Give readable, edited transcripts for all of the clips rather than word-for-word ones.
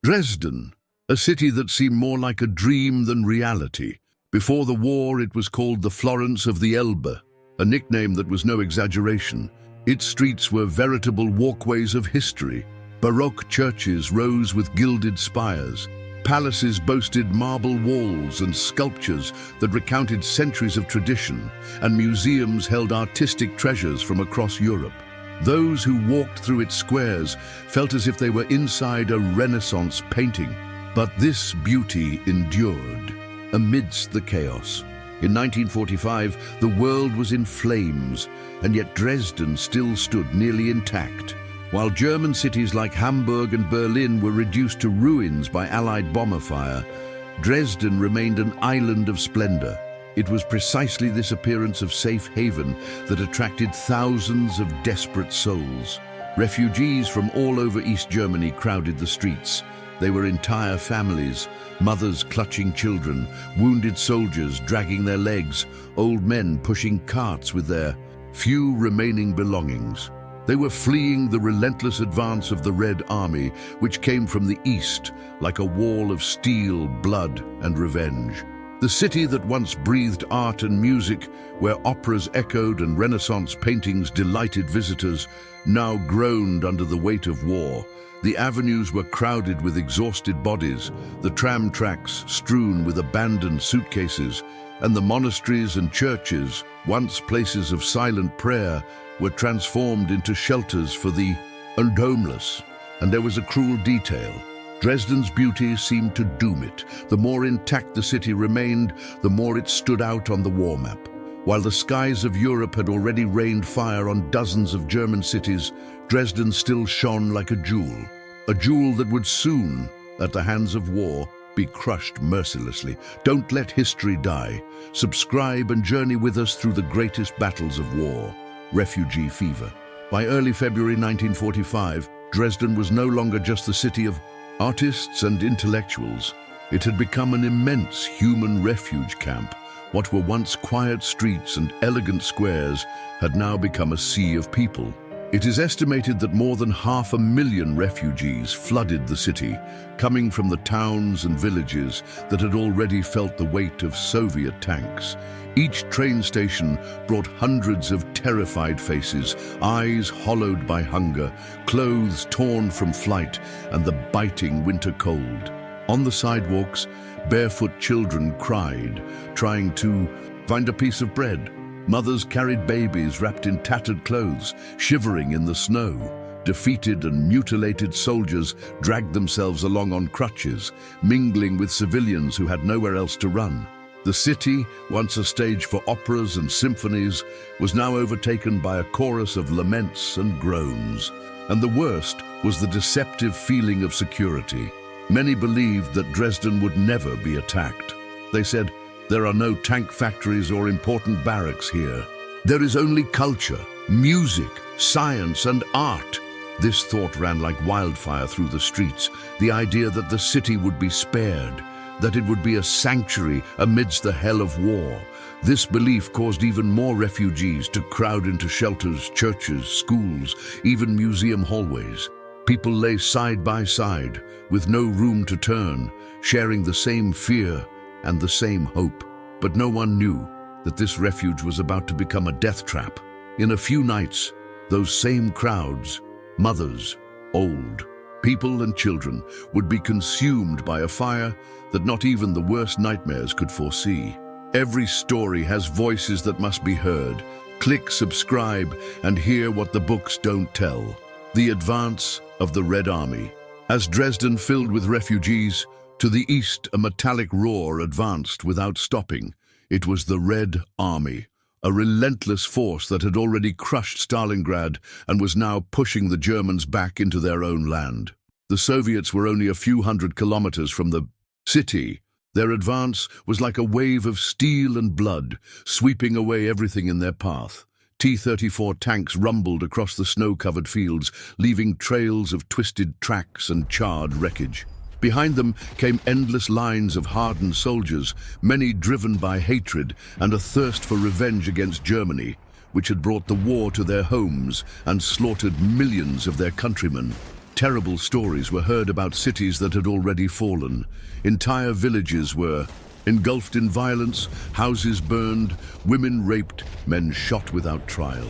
Dresden, a city that seemed more like a dream than reality. Before the war, it was called the Florence of the Elbe, a nickname that was no exaggeration. Its streets were veritable walkways of history. Baroque churches rose with gilded spires. Palaces boasted marble walls and sculptures that recounted centuries of tradition, and museums held artistic treasures from across Europe. Those who walked through its squares felt as if they were inside a Renaissance painting. But this beauty endured amidst the chaos. In 1945, the world was in flames, and yet Dresden still stood nearly intact. While German cities like Hamburg and Berlin were reduced to ruins by Allied bomber fire, Dresden remained an island of splendor. It was precisely this appearance of safe haven that attracted thousands of desperate souls. Refugees from all over East Germany crowded the streets. They were entire families, mothers clutching children, wounded soldiers dragging their legs, old men pushing carts with their few remaining belongings. They were fleeing the relentless advance of the Red Army, which came from the east like a wall of steel, blood, and revenge. The city that once breathed art and music, where operas echoed and Renaissance paintings delighted visitors, now groaned under the weight of war. The avenues were crowded with exhausted bodies, the tram tracks strewn with abandoned suitcases, and the monasteries and churches, once places of silent prayer, were transformed into shelters for the homeless. And there was a cruel detail. Dresden's beauty seemed to doom it. The more intact the city remained, the more it stood out on the war map. While the skies of Europe had already rained fire on dozens of German cities, Dresden still shone like a jewel that would soon, at the hands of war, be crushed mercilessly. Don't let history die. Subscribe and journey with us through the greatest battles of war. Refugee fever. By early February 1945, Dresden was no longer just the city of artists and intellectuals. It had become an immense human refuge camp. What were once quiet streets and elegant squares had now become a sea of people. It is estimated that more than 500,000 refugees flooded the city, coming from the towns and villages that had already felt the weight of Soviet tanks. Each train station brought hundreds of terrified faces, eyes hollowed by hunger, clothes torn from flight and the biting winter cold. On the sidewalks, barefoot children cried, trying to find a piece of bread. Mothers carried babies wrapped in tattered clothes, shivering in the snow. Defeated and mutilated soldiers dragged themselves along on crutches, mingling with civilians who had nowhere else to run. The city, once a stage for operas and symphonies, was now overtaken by a chorus of laments and groans. And the worst was the deceptive feeling of security. Many believed that Dresden would never be attacked. They said, "There are no tank factories or important barracks here. There is only culture, music, science, and art." This thought ran like wildfire through the streets, the idea that the city would be spared, that it would be a sanctuary amidst the hell of war. This belief caused even more refugees to crowd into shelters, churches, schools, even museum hallways. People lay side by side, with no room to turn, sharing the same fear and the same hope. But no one knew that this refuge was about to become a death trap. In a few nights, those same crowds, mothers, old, people and children, would be consumed by a fire that not even the worst nightmares could foresee. Every story has voices that must be heard. Click subscribe and hear what the books don't tell. The advance of the Red Army. As Dresden filled with refugees, to the east a metallic roar advanced without stopping. It was the Red Army, a relentless force that had already crushed Stalingrad and was now pushing the Germans back into their own land. The Soviets were only a few hundred kilometers from the city. Their advance was like a wave of steel and blood, sweeping away everything in their path. T-34 tanks rumbled across the snow-covered fields, leaving trails of twisted tracks and charred wreckage. Behind them came endless lines of hardened soldiers, many driven by hatred and a thirst for revenge against Germany, which had brought the war to their homes and slaughtered millions of their countrymen. Terrible stories were heard about cities that had already fallen. Entire villages were engulfed in violence, houses burned, women raped, men shot without trial.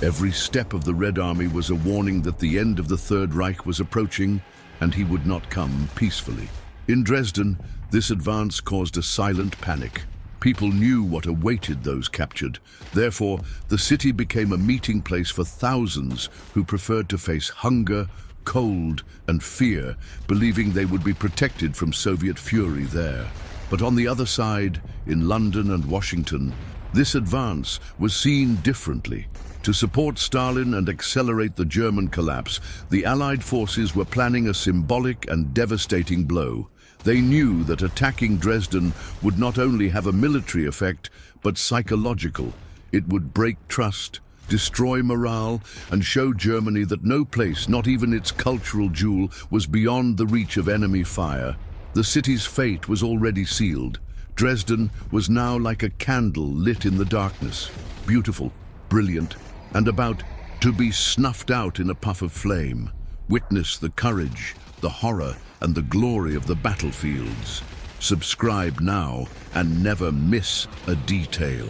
Every step of the Red Army was a warning that the end of the Third Reich was approaching, and he would not come peacefully. In Dresden, this advance caused a silent panic. People knew what awaited those captured. Therefore, the city became a meeting place for thousands who preferred to face hunger, cold, and fear, believing they would be protected from Soviet fury there. But on the other side, in London and Washington, this advance was seen differently. To support Stalin and accelerate the German collapse, the Allied forces were planning a symbolic and devastating blow. They knew that attacking Dresden would not only have a military effect, but psychological. It would break trust, destroy morale, and show Germany that no place, not even its cultural jewel, was beyond the reach of enemy fire. The city's fate was already sealed. Dresden was now like a candle lit in the darkness, beautiful, brilliant, and about to be snuffed out in a puff of flame. Witness the courage, the horror, and the glory of the battlefields. Subscribe now and never miss a detail.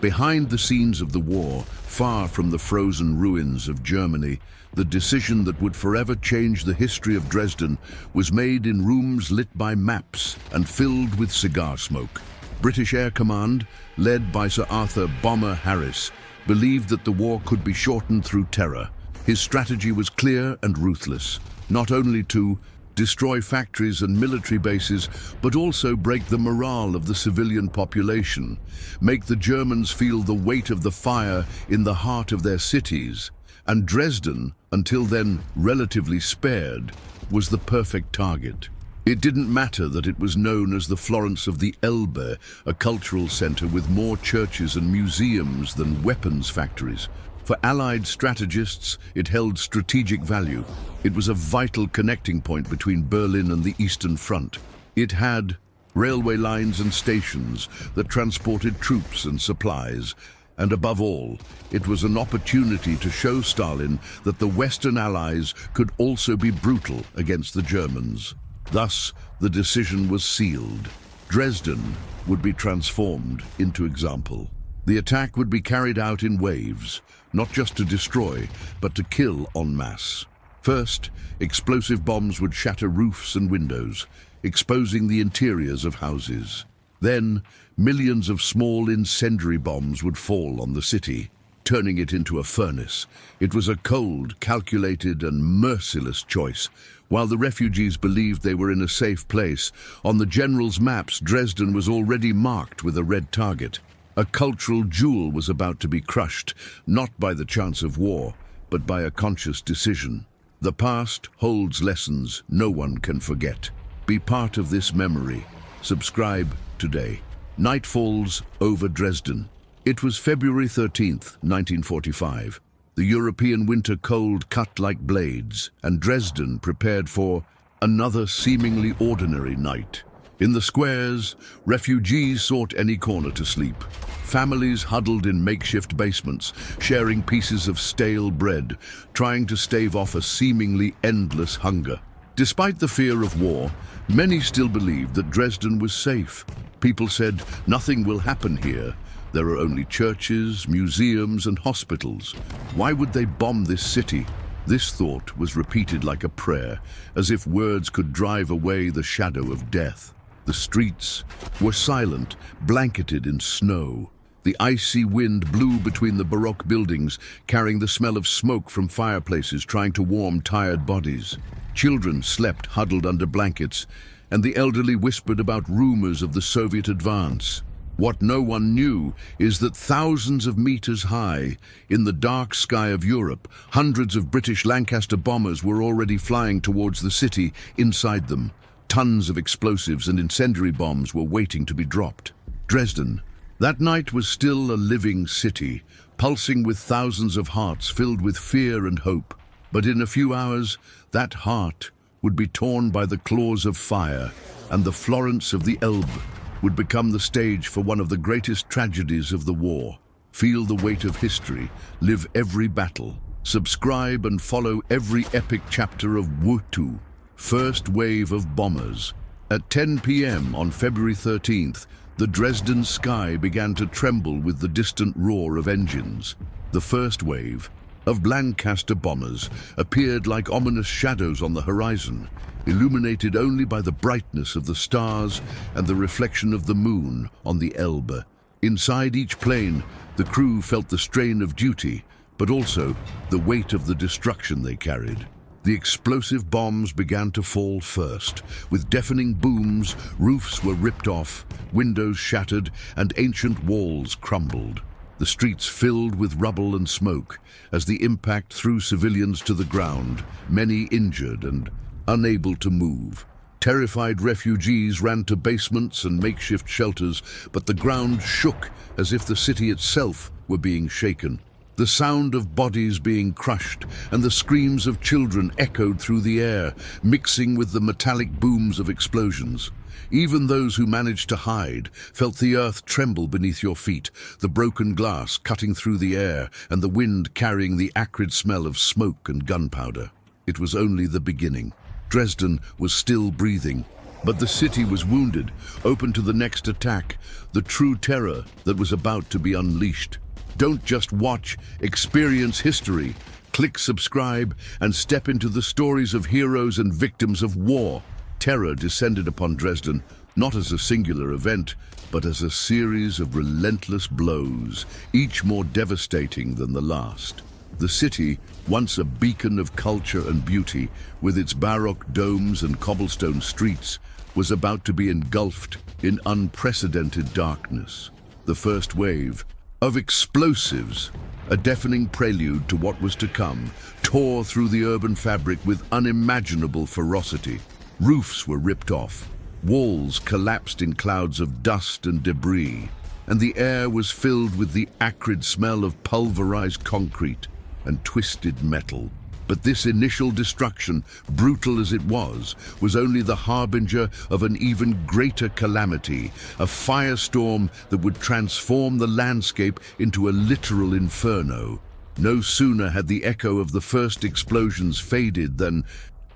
Behind the scenes of the war, far from the frozen ruins of Germany, the decision that would forever change the history of Dresden was made in rooms lit by maps and filled with cigar smoke. British Air Command, led by Sir Arthur "Bomber" Harris, believed that the war could be shortened through terror. His strategy was clear and ruthless, not only to destroy factories and military bases, but also break the morale of the civilian population, make the Germans feel the weight of the fire in the heart of their cities. And Dresden, until then relatively spared, was the perfect target. It didn't matter that it was known as the Florence of the Elbe, a cultural center with more churches and museums than weapons factories. For Allied strategists, it held strategic value. It was a vital connecting point between Berlin and the Eastern Front. It had railway lines and stations that transported troops and supplies. And above all, it was an opportunity to show Stalin that the Western Allies could also be brutal against the Germans. Thus, the decision was sealed. Dresden would be transformed into example. The attack would be carried out in waves, not just to destroy, but to kill en masse. First, explosive bombs would shatter roofs and windows, exposing the interiors of houses. Then, millions of small incendiary bombs would fall on the city, turning it into a furnace. It was a cold, calculated, and merciless choice. While the refugees believed they were in a safe place, on the general's maps, Dresden was already marked with a red target. A cultural jewel was about to be crushed, not by the chance of war, but by a conscious decision. The past holds lessons no one can forget. Be part of this memory. Subscribe today. Night falls over Dresden. It was February 13th, 1945. The European winter cold cut like blades, and Dresden prepared for another seemingly ordinary night. In the squares, refugees sought any corner to sleep. Families huddled in makeshift basements, sharing pieces of stale bread, trying to stave off a seemingly endless hunger. Despite the fear of war, many still believed that Dresden was safe. People said, "Nothing will happen here. There are only churches, museums, and hospitals. Why would they bomb this city?" This thought was repeated like a prayer, as if words could drive away the shadow of death. The streets were silent, blanketed in snow. The icy wind blew between the Baroque buildings, carrying the smell of smoke from fireplaces trying to warm tired bodies. Children slept huddled under blankets, and the elderly whispered about rumors of the Soviet advance. What no one knew is that thousands of meters high, in the dark sky of Europe, hundreds of British Lancaster bombers were already flying towards the city inside them. Tons of explosives and incendiary bombs were waiting to be dropped. Dresden. That night was still a living city, pulsing with thousands of hearts filled with fear and hope. But in a few hours, that heart would be torn by the claws of fire, and the Florence of the Elbe would become the stage for one of the greatest tragedies of the war. Feel the weight of history, live every battle, Subscribe and follow every epic chapter of WW2, First Wave of Bombers. At 10 p.m. on February 13th, the Dresden sky began to tremble with the distant roar of engines. The first wave of Lancaster bombers appeared like ominous shadows on the horizon, illuminated only by the brightness of the stars and the reflection of the moon on the Elbe. Inside each plane, the crew felt the strain of duty, but also the weight of the destruction they carried. The explosive bombs began to fall first. With deafening booms, roofs were ripped off, windows shattered, and ancient walls crumbled. The streets filled with rubble and smoke as the impact threw civilians to the ground, many injured and unable to move. Terrified refugees ran to basements and makeshift shelters, but the ground shook as if the city itself were being shaken. The sound of bodies being crushed and the screams of children echoed through the air, mixing with the metallic booms of explosions. Even those who managed to hide felt the earth tremble beneath your feet, the broken glass cutting through the air and the wind carrying the acrid smell of smoke and gunpowder. It was only the beginning. Dresden was still breathing, but the city was wounded, open to the next attack, the true terror that was about to be unleashed. Don't just watch, experience history. Click subscribe and step into the stories of heroes and victims of war. Terror descended upon Dresden, not as a singular event, but as a series of relentless blows, each more devastating than the last. The city, once a beacon of culture and beauty, with its baroque domes and cobblestone streets, was about to be engulfed in unprecedented darkness. The first wave of explosives, a deafening prelude to what was to come, tore through the urban fabric with unimaginable ferocity. Roofs were ripped off, walls collapsed in clouds of dust and debris, and the air was filled with the acrid smell of pulverized concrete and twisted metal. But this initial destruction, brutal as it was only the harbinger of an even greater calamity, a firestorm that would transform the landscape into a literal inferno. No sooner had the echo of the first explosions faded than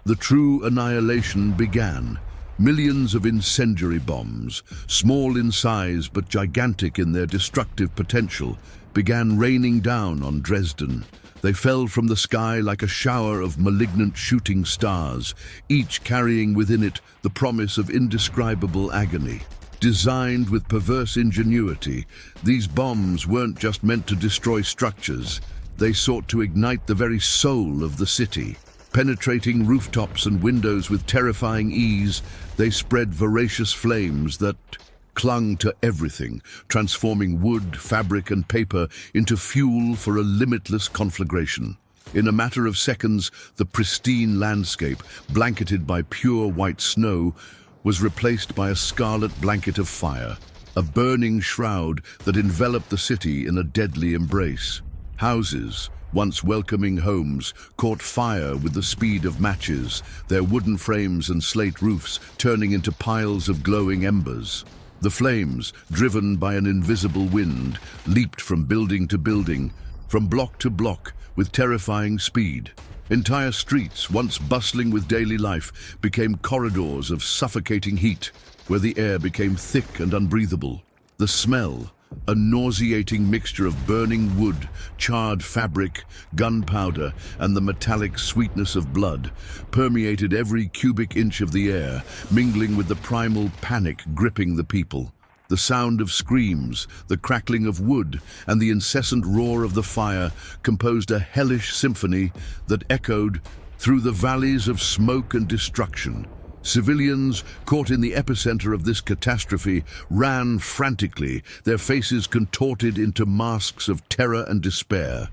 the true annihilation began. Millions of incendiary bombs, small in size but gigantic in their destructive potential, began raining down on Dresden. They fell from the sky like a shower of malignant shooting stars, each carrying within it the promise of indescribable agony. Designed with perverse ingenuity, these bombs weren't just meant to destroy structures. They sought to ignite the very soul of the city. Penetrating rooftops and windows with terrifying ease, they spread voracious flames that clung to everything, transforming wood, fabric, and paper into fuel for a limitless conflagration. In a matter of seconds, the pristine landscape, blanketed by pure white snow, was replaced by a scarlet blanket of fire, a burning shroud that enveloped the city in a deadly embrace. Houses, once welcoming homes, caught fire with the speed of matches, their wooden frames and slate roofs turning into piles of glowing embers. The flames, driven by an invisible wind, leaped from building to building, from block to block, with terrifying speed. Entire streets, once bustling with daily life, became corridors of suffocating heat, where the air became thick and unbreathable. The smell, a nauseating mixture of burning wood, charred fabric, gunpowder, and the metallic sweetness of blood, permeated every cubic inch of the air, mingling with the primal panic gripping the people. The sound of screams, the crackling of wood, and the incessant roar of the fire composed a hellish symphony that echoed through the valleys of smoke and destruction. Civilians, caught in the epicenter of this catastrophe, ran frantically, their faces contorted into masks of terror and despair.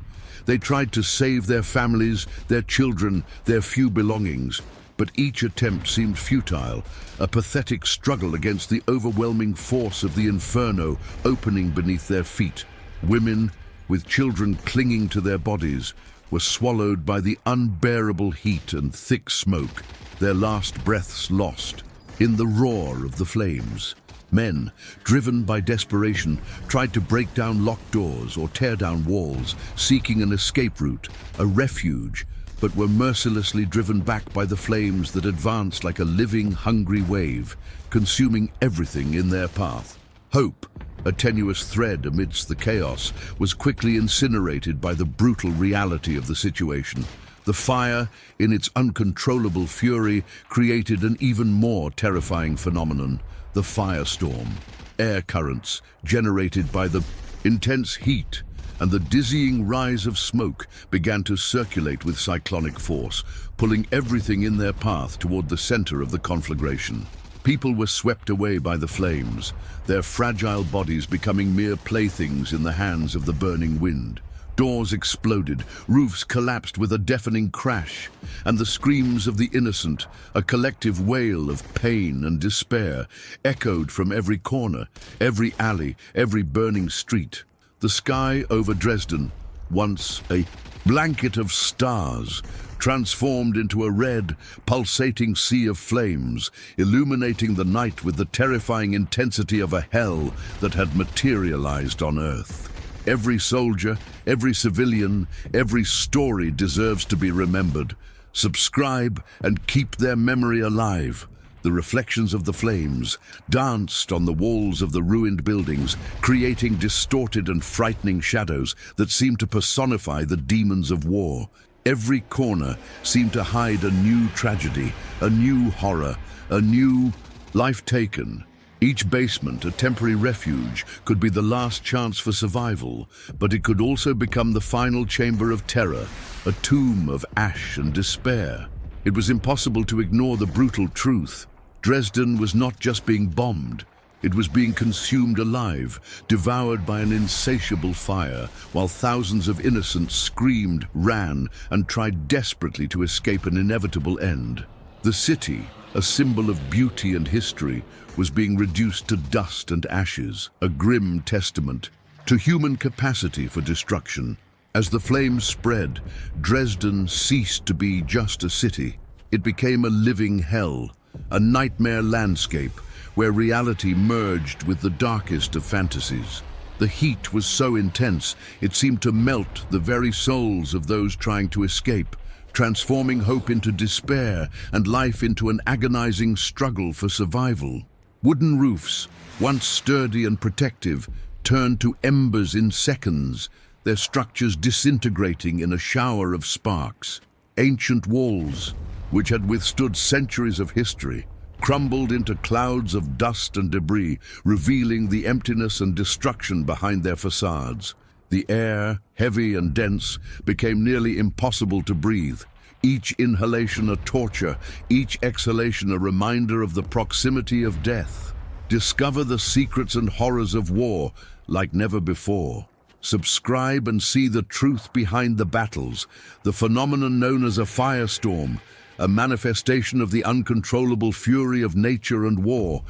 They tried to save their families, their children, their few belongings, but each attempt seemed futile, a pathetic struggle against the overwhelming force of the inferno opening beneath their feet. Women, with children clinging to their bodies, were swallowed by the unbearable heat and thick smoke, their last breaths lost in the roar of the flames. Men, driven by desperation, tried to break down locked doors or tear down walls, seeking an escape route, a refuge, but were mercilessly driven back by the flames that advanced like a living, hungry wave, consuming everything in their path. Hope, a tenuous thread amidst the chaos, was quickly incinerated by the brutal reality of the situation. The fire, in its uncontrollable fury, created an even more terrifying phenomenon: the firestorm. Air currents, generated by the intense heat and the dizzying rise of smoke, began to circulate with cyclonic force, pulling everything in their path toward the center of the conflagration. People were swept away by the flames, their fragile bodies becoming mere playthings in the hands of the burning wind. Doors exploded, roofs collapsed with a deafening crash, and the screams of the innocent, a collective wail of pain and despair, echoed from every corner, every alley, every burning street. The sky over Dresden, once a blanket of stars, transformed into a red, pulsating sea of flames, illuminating the night with the terrifying intensity of a hell that had materialized on Earth. Every soldier, every civilian, every story deserves to be remembered. Subscribe and keep their memory alive. The reflections of the flames danced on the walls of the ruined buildings, creating distorted and frightening shadows that seemed to personify the demons of war. Every corner seemed to hide a new tragedy, a new horror, a new life taken. Each basement, a temporary refuge, could be the last chance for survival, but it could also become the final chamber of terror, a tomb of ash and despair. It was impossible to ignore the brutal truth. Dresden was not just being bombed, it was being consumed alive, devoured by an insatiable fire, while thousands of innocents screamed, ran, and tried desperately to escape an inevitable end. The city, a symbol of beauty and history, was being reduced to dust and ashes, a grim testament to human capacity for destruction. As the flames spread, Dresden ceased to be just a city. It became a living hell, a nightmare landscape where reality merged with the darkest of fantasies. The heat was so intense, it seemed to melt the very souls of those trying to escape, transforming hope into despair and life into an agonizing struggle for survival. Wooden roofs, once sturdy and protective, turned to embers in seconds, their structures disintegrating in a shower of sparks. Ancient walls, which had withstood centuries of history, crumbled into clouds of dust and debris, revealing the emptiness and destruction behind their facades. The air, heavy and dense, became nearly impossible to breathe. Each inhalation a torture, each exhalation a reminder of the proximity of death. Discover the secrets and horrors of war like never before. Subscribe and see the truth behind the battles, the phenomenon known as a firestorm, a manifestation of the uncontrollable fury of nature and war,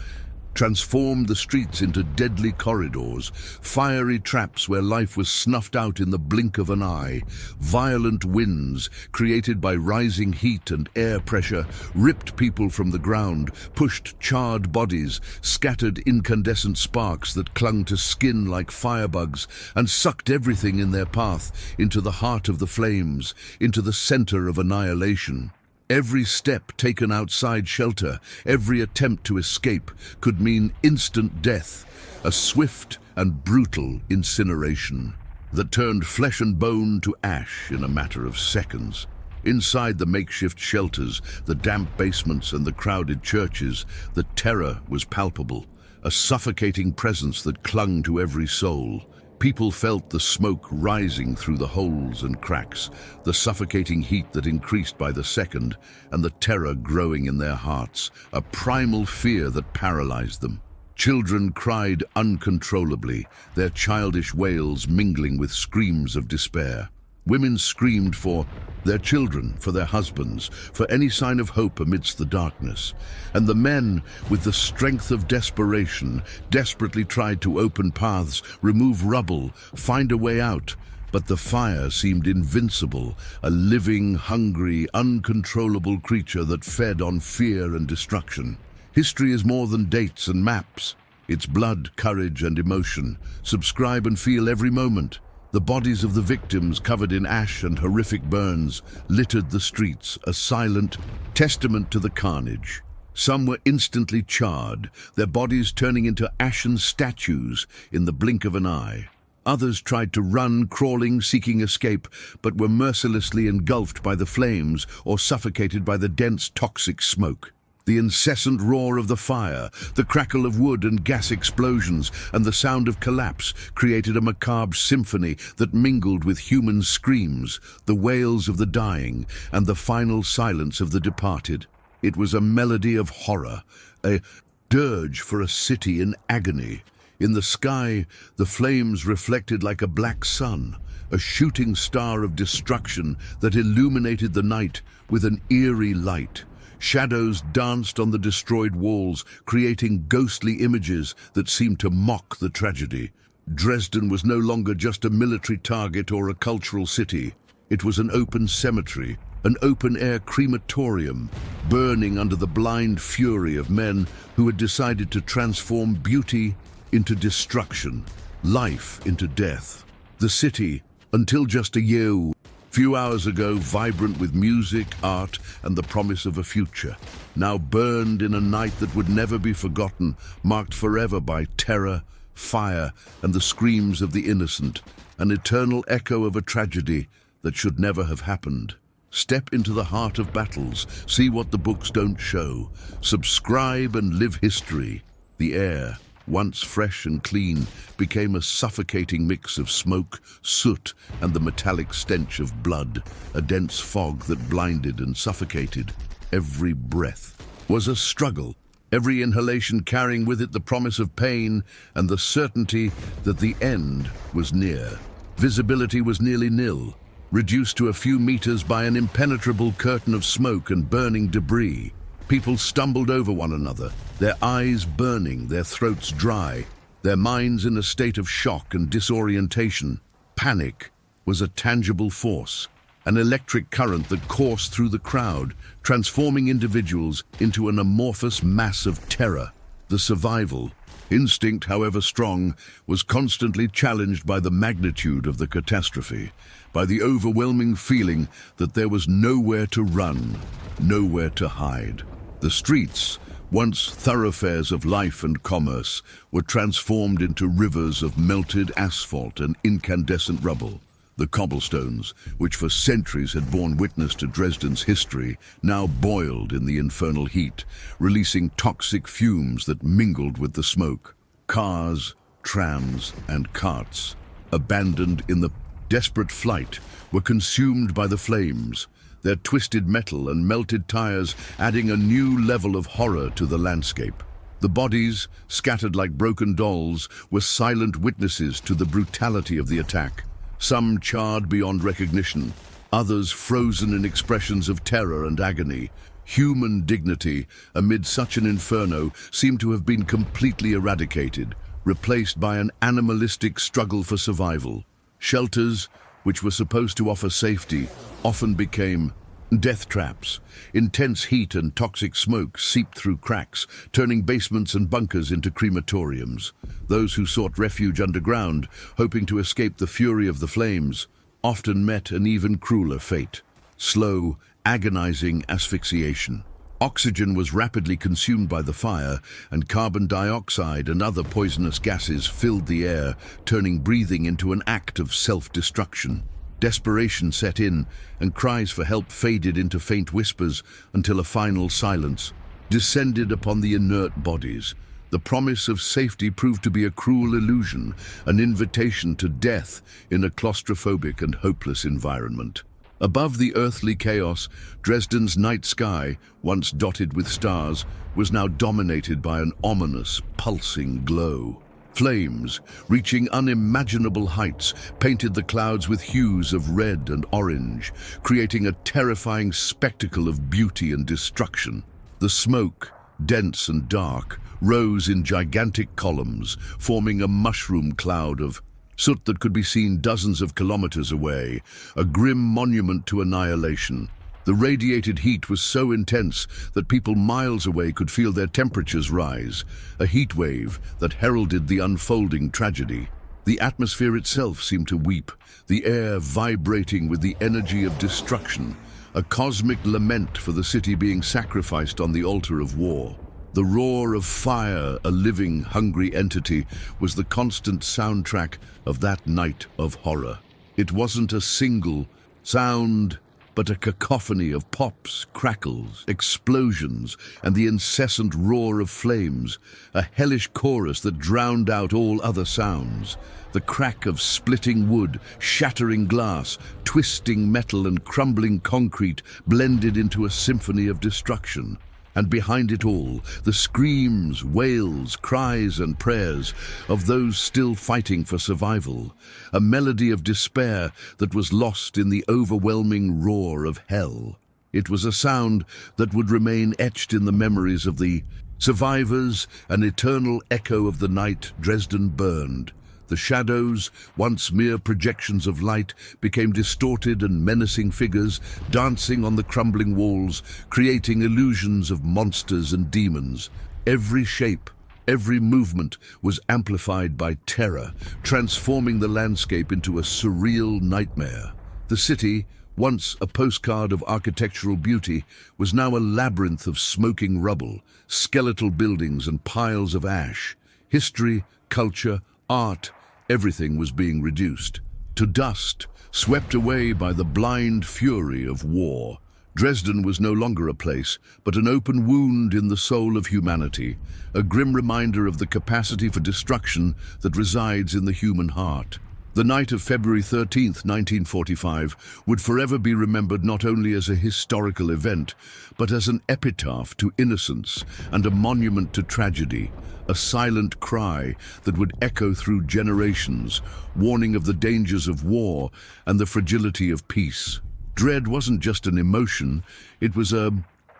transformed the streets into deadly corridors, fiery traps where life was snuffed out in the blink of an eye. Violent winds, created by rising heat and air pressure, ripped people from the ground, pushed charred bodies, scattered incandescent sparks that clung to skin like firebugs, and sucked everything in their path into the heart of the flames, into the center of annihilation. Every step taken outside shelter, every attempt to escape, could mean instant death, a swift and brutal incineration that turned flesh and bone to ash in a matter of seconds. Inside the makeshift shelters, the damp basements and the crowded churches, the terror was palpable, a suffocating presence that clung to every soul. People felt the smoke rising through the holes and cracks, the suffocating heat that increased by the second, and the terror growing in their hearts, a primal fear that paralyzed them. Children cried uncontrollably, their childish wails mingling with screams of despair. Women screamed for their children, for their husbands, for any sign of hope amidst the darkness. And the men, with the strength of desperation, desperately tried to open paths, remove rubble, find a way out. But the fire seemed invincible, a living, hungry, uncontrollable creature that fed on fear and destruction. History is more than dates and maps. It's blood, courage, and emotion. Subscribe and feel every moment. The bodies of the victims, covered in ash and horrific burns, littered the streets, a silent testament to the carnage. Some were instantly charred, their bodies turning into ashen statues in the blink of an eye. Others tried to run, crawling, seeking escape, but were mercilessly engulfed by the flames or suffocated by the dense, toxic smoke. The incessant roar of the fire, the crackle of wood and gas explosions, and the sound of collapse created a macabre symphony that mingled with human screams, the wails of the dying, and the final silence of the departed. It was a melody of horror, a dirge for a city in agony. In the sky, the flames reflected like a black sun, a shooting star of destruction that illuminated the night with an eerie light. Shadows danced on the destroyed walls, creating ghostly images that seemed to mock the tragedy. Dresden was no longer just a military target or a cultural city. It was an open cemetery, an open-air crematorium, burning under the blind fury of men who had decided to transform beauty into destruction, life into death. The city, until just a few hours ago, vibrant with music, art, and the promise of a future, now burned in a night that would never be forgotten, marked forever by terror, fire, and the screams of the innocent, an eternal echo of a tragedy that should never have happened. Step into the heart of battles, see what the books don't show. Subscribe and live history. The air, once fresh and clean, became a suffocating mix of smoke, soot, and the metallic stench of blood, a dense fog that blinded and suffocated. Every breath was a struggle, every inhalation carrying with it the promise of pain and the certainty that the end was near. Visibility was nearly nil, reduced to a few meters by an impenetrable curtain of smoke and burning debris. People stumbled over one another, their eyes burning, their throats dry, their minds in a state of shock and disorientation. Panic was a tangible force, an electric current that coursed through the crowd, transforming individuals into an amorphous mass of terror. The survival instinct, however strong, was constantly challenged by the magnitude of the catastrophe, by the overwhelming feeling that there was nowhere to run, nowhere to hide. The streets, once thoroughfares of life and commerce, were transformed into rivers of melted asphalt and incandescent rubble. The cobblestones, which for centuries had borne witness to Dresden's history, now boiled in the infernal heat, releasing toxic fumes that mingled with the smoke. Cars, trams, and carts, abandoned in the desperate flight, were consumed by the flames, their twisted metal and melted tires adding a new level of horror to the landscape. The bodies, scattered like broken dolls, were silent witnesses to the brutality of the attack. Some charred beyond recognition, others frozen in expressions of terror and agony. Human dignity, amid such an inferno, seemed to have been completely eradicated, replaced by an animalistic struggle for survival. Shelters, which were supposed to offer safety, often became death traps. Intense heat and toxic smoke seeped through cracks, turning basements and bunkers into crematoriums. Those who sought refuge underground, hoping to escape the fury of the flames, often met an even crueler fate: slow, agonizing asphyxiation. Oxygen was rapidly consumed by the fire, and carbon dioxide and other poisonous gases filled the air, turning breathing into an act of self-destruction. Desperation set in, and cries for help faded into faint whispers until a final silence descended upon the inert bodies. The promise of safety proved to be a cruel illusion, an invitation to death in a claustrophobic and hopeless environment. Above the earthly chaos, Dresden's night sky, once dotted with stars, was now dominated by an ominous, pulsing glow. Flames, reaching unimaginable heights, painted the clouds with hues of red and orange, creating a terrifying spectacle of beauty and destruction. The smoke, dense and dark, rose in gigantic columns, forming a mushroom cloud of soot that could be seen dozens of kilometers away, a grim monument to annihilation. The radiated heat was so intense that people miles away could feel their temperatures rise, a heat wave that heralded the unfolding tragedy. The atmosphere itself seemed to weep, the air vibrating with the energy of destruction, a cosmic lament for the city being sacrificed on the altar of war. The roar of fire, a living, hungry entity, was the constant soundtrack of that night of horror. It wasn't a single sound, but a cacophony of pops, crackles, explosions, and the incessant roar of flames, a hellish chorus that drowned out all other sounds. The crack of splitting wood, shattering glass, twisting metal and crumbling concrete blended into a symphony of destruction. And behind it all, the screams, wails, cries and prayers of those still fighting for survival, a melody of despair that was lost in the overwhelming roar of hell. It was a sound that would remain etched in the memories of the survivors, an eternal echo of the night Dresden burned. The shadows, once mere projections of light, became distorted and menacing figures, dancing on the crumbling walls, creating illusions of monsters and demons. Every shape, every movement was amplified by terror, transforming the landscape into a surreal nightmare. The city, once a postcard of architectural beauty, was now a labyrinth of smoking rubble, skeletal buildings and piles of ash. History, culture, art, everything was being reduced to dust, swept away by the blind fury of war. Dresden was no longer a place, but an open wound in the soul of humanity, a grim reminder of the capacity for destruction that resides in the human heart. The night of February 13th, 1945, would forever be remembered not only as a historical event, but as an epitaph to innocence and a monument to tragedy, a silent cry that would echo through generations, warning of the dangers of war and the fragility of peace. Dread wasn't just an emotion, it was a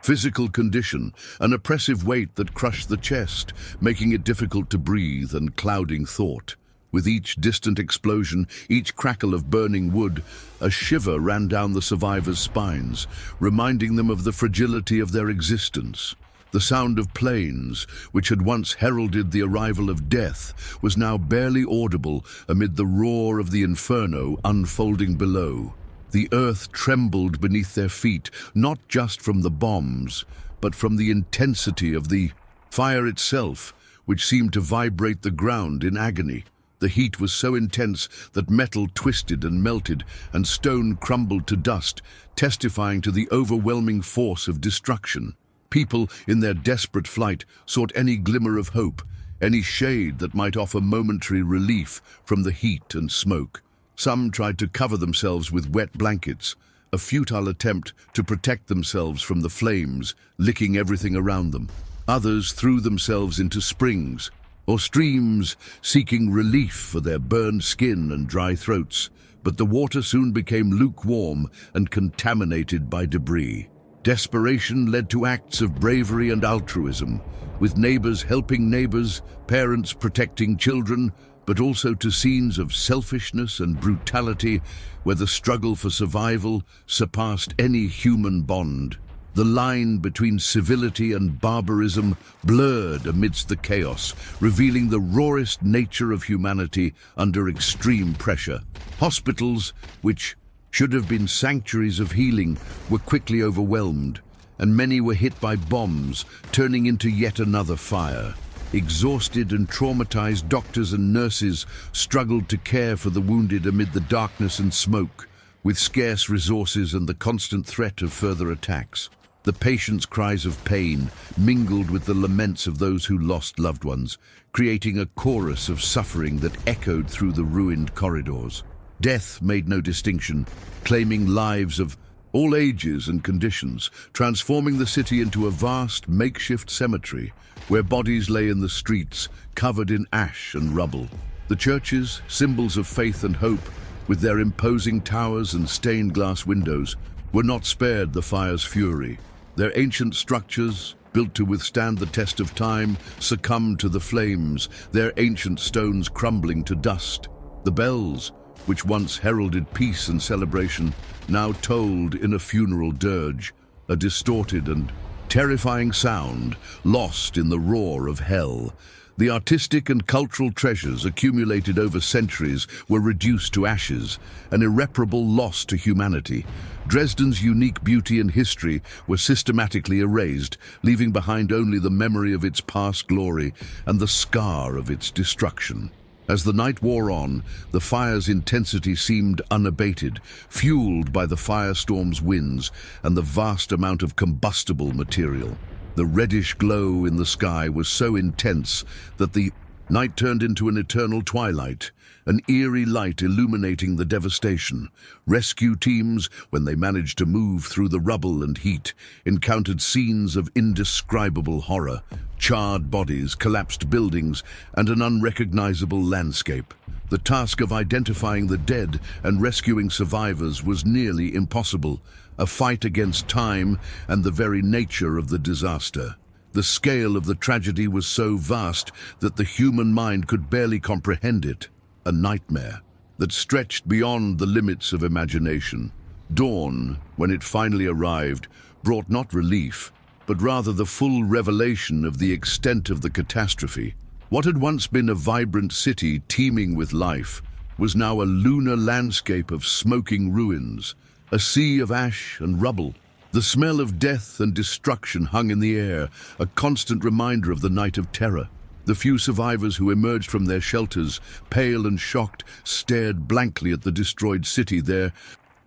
physical condition, an oppressive weight that crushed the chest, making it difficult to breathe and clouding thought. With each distant explosion, each crackle of burning wood, a shiver ran down the survivors' spines, reminding them of the fragility of their existence. The sound of planes, which had once heralded the arrival of death, was now barely audible amid the roar of the inferno unfolding below. The earth trembled beneath their feet, not just from the bombs, but from the intensity of the fire itself, which seemed to vibrate the ground in agony. The heat was so intense that metal twisted and melted, and stone crumbled to dust, testifying to the overwhelming force of destruction. People, in their desperate flight, sought any glimmer of hope, any shade that might offer momentary relief from the heat and smoke. Some tried to cover themselves with wet blankets, a futile attempt to protect themselves from the flames, licking everything around them. Others threw themselves into springs or streams, seeking relief for their burned skin and dry throats, but the water soon became lukewarm and contaminated by debris. Desperation led to acts of bravery and altruism, with neighbors helping neighbors, parents protecting children, but also to scenes of selfishness and brutality where the struggle for survival surpassed any human bond. The line between civility and barbarism blurred amidst the chaos, revealing the rawest nature of humanity under extreme pressure. Hospitals, which should have been sanctuaries of healing, were quickly overwhelmed, and many were hit by bombs, turning into yet another fire. Exhausted and traumatized doctors and nurses struggled to care for the wounded amid the darkness and smoke, with scarce resources and the constant threat of further attacks. The patients' cries of pain mingled with the laments of those who lost loved ones, creating a chorus of suffering that echoed through the ruined corridors. Death made no distinction, claiming lives of all ages and conditions, transforming the city into a vast makeshift cemetery where bodies lay in the streets, covered in ash and rubble. The churches, symbols of faith and hope, with their imposing towers and stained glass windows, were not spared the fire's fury. Their ancient structures, built to withstand the test of time, succumbed to the flames, their ancient stones crumbling to dust. The bells, which once heralded peace and celebration, now told in a funeral dirge, a distorted and terrifying sound lost in the roar of hell. The artistic and cultural treasures accumulated over centuries were reduced to ashes, an irreparable loss to humanity. Dresden's unique beauty and history were systematically erased, leaving behind only the memory of its past glory and the scar of its destruction. As the night wore on, the fire's intensity seemed unabated, fueled by the firestorm's winds and the vast amount of combustible material. The reddish glow in the sky was so intense that the night turned into an eternal twilight, an eerie light illuminating the devastation. Rescue teams, when they managed to move through the rubble and heat, encountered scenes of indescribable horror, charred bodies, collapsed buildings, and an unrecognizable landscape. The task of identifying the dead and rescuing survivors was nearly impossible, a fight against time and the very nature of the disaster. The scale of the tragedy was so vast that the human mind could barely comprehend it, a nightmare that stretched beyond the limits of imagination. Dawn, when it finally arrived, brought not relief, but rather the full revelation of the extent of the catastrophe. What had once been a vibrant city teeming with life was now a lunar landscape of smoking ruins, a sea of ash and rubble. The smell of death and destruction hung in the air, a constant reminder of the night of terror. The few survivors who emerged from their shelters, pale and shocked, stared blankly at the destroyed city, their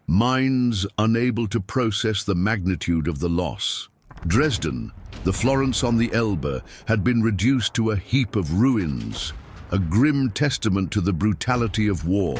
minds unable to process the magnitude of the loss. Dresden, the Florence on the Elbe, had been reduced to a heap of ruins, a grim testament to the brutality of war.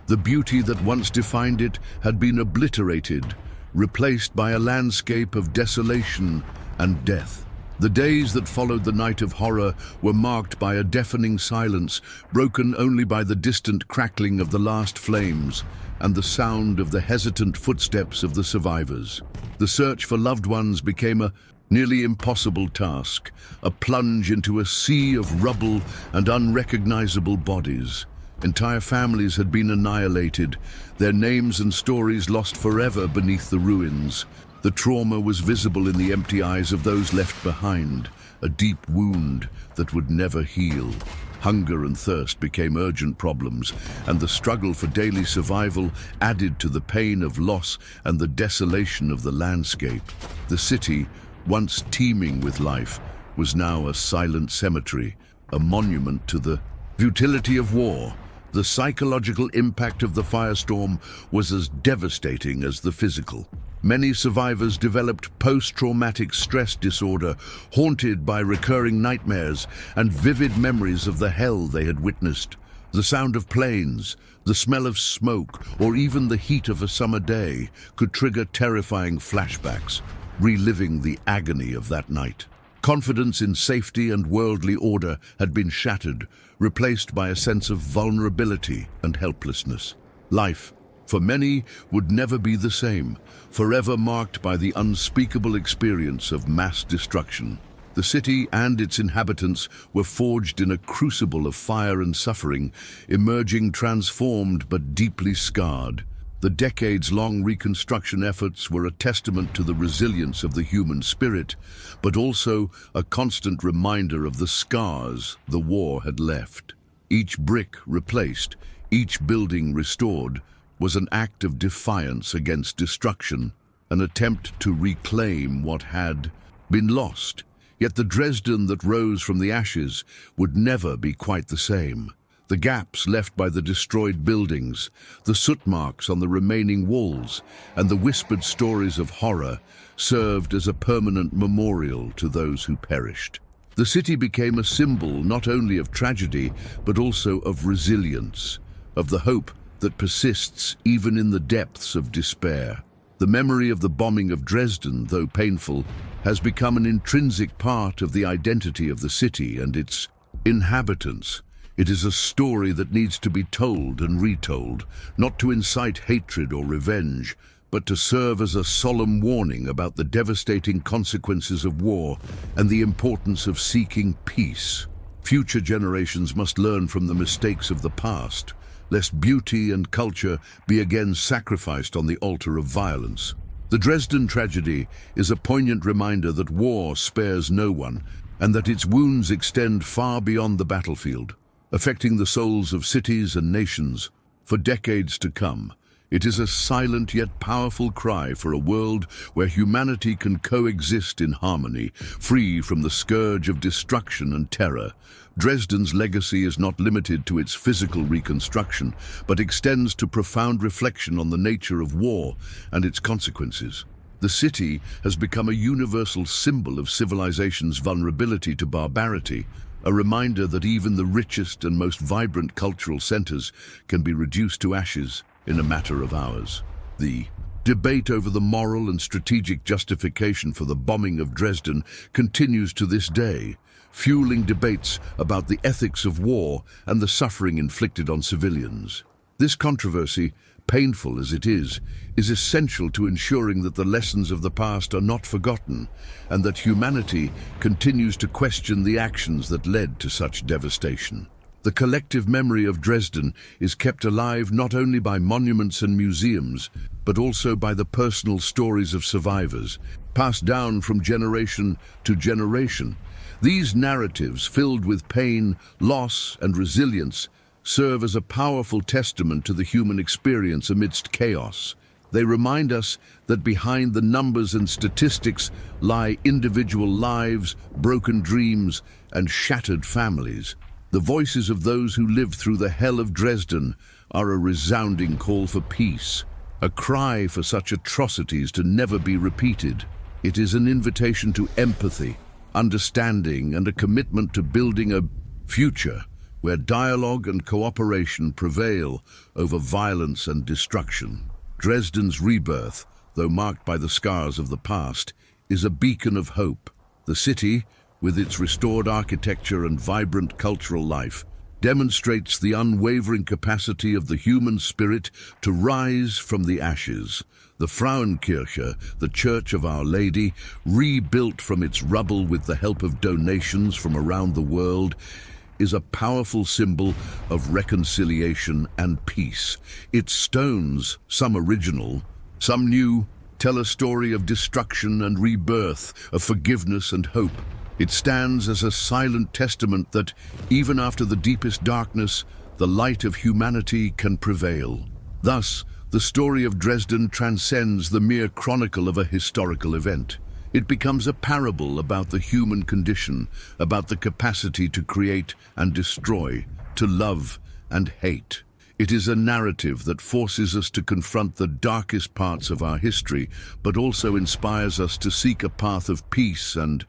The beauty that once defined it had been obliterated, replaced by a landscape of desolation and death. The days that followed the night of horror were marked by a deafening silence, broken only by the distant crackling of the last flames and the sound of the hesitant footsteps of the survivors. The search for loved ones became a nearly impossible task, a plunge into a sea of rubble and unrecognizable bodies. Entire families had been annihilated, their names and stories lost forever beneath the ruins. The trauma was visible in the empty eyes of those left behind, a deep wound that would never heal. Hunger and thirst became urgent problems, and the struggle for daily survival added to the pain of loss and the desolation of the landscape. The city, once teeming with life, was now a silent cemetery, a monument to the futility of war. The psychological impact of the firestorm was as devastating as the physical. Many survivors developed post-traumatic stress disorder, haunted by recurring nightmares and vivid memories of the hell they had witnessed. The sound of planes, the smell of smoke, or even the heat of a summer day could trigger terrifying flashbacks, reliving the agony of that night. Confidence in safety and worldly order had been shattered, replaced by a sense of vulnerability and helplessness. Life, for many, would never be the same, forever marked by the unspeakable experience of mass destruction. The city and its inhabitants were forged in a crucible of fire and suffering, emerging transformed but deeply scarred. The decades-long reconstruction efforts were a testament to the resilience of the human spirit, but also a constant reminder of the scars the war had left. Each brick replaced, each building restored, was an act of defiance against destruction, an attempt to reclaim what had been lost. Yet the Dresden that rose from the ashes would never be quite the same. The gaps left by the destroyed buildings, the soot marks on the remaining walls, and the whispered stories of horror served as a permanent memorial to those who perished. The city became a symbol not only of tragedy, but also of resilience, of the hope that persists even in the depths of despair. The memory of the bombing of Dresden, though painful, has become an intrinsic part of the identity of the city and its inhabitants. It is a story that needs to be told and retold, not to incite hatred or revenge, but to serve as a solemn warning about the devastating consequences of war and the importance of seeking peace. Future generations must learn from the mistakes of the past, lest beauty and culture be again sacrificed on the altar of violence. The Dresden tragedy is a poignant reminder that war spares no one, and that its wounds extend far beyond the battlefield, affecting the souls of cities and nations for decades to come. It is a silent yet powerful cry for a world where humanity can coexist in harmony, free from the scourge of destruction and terror. Dresden's legacy is not limited to its physical reconstruction, but extends to profound reflection on the nature of war and its consequences. The city has become a universal symbol of civilization's vulnerability to barbarity, a reminder that even the richest and most vibrant cultural centers can be reduced to ashes in a matter of hours. The debate over the moral and strategic justification for the bombing of Dresden continues to this day, fueling debates about the ethics of war and the suffering inflicted on civilians. This controversy, painful as it is essential to ensuring that the lessons of the past are not forgotten and that humanity continues to question the actions that led to such devastation. The collective memory of Dresden is kept alive not only by monuments and museums, but also by the personal stories of survivors, passed down from generation to generation. These narratives, filled with pain, loss, and resilience, serve as a powerful testament to the human experience amidst chaos. They remind us that behind the numbers and statistics lie individual lives, broken dreams, and shattered families. The voices of those who lived through the hell of Dresden are a resounding call for peace, a cry for such atrocities to never be repeated. It is an invitation to empathy, understanding, and a commitment to building a future where dialogue and cooperation prevail over violence and destruction. Dresden's rebirth, though marked by the scars of the past, is a beacon of hope. The city, with its restored architecture and vibrant cultural life, demonstrates the unwavering capacity of the human spirit to rise from the ashes. The Frauenkirche, the Church of Our Lady, rebuilt from its rubble with the help of donations from around the world, is a powerful symbol of reconciliation and peace. Its stones, some original, some new, tell a story of destruction and rebirth, of forgiveness and hope. It stands as a silent testament that, even after the deepest darkness, the light of humanity can prevail. Thus, the story of Dresden transcends the mere chronicle of a historical event. It becomes a parable about the human condition, about the capacity to create and destroy, to love and hate. It is a narrative that forces us to confront the darkest parts of our history, but also inspires us to seek a path of peace and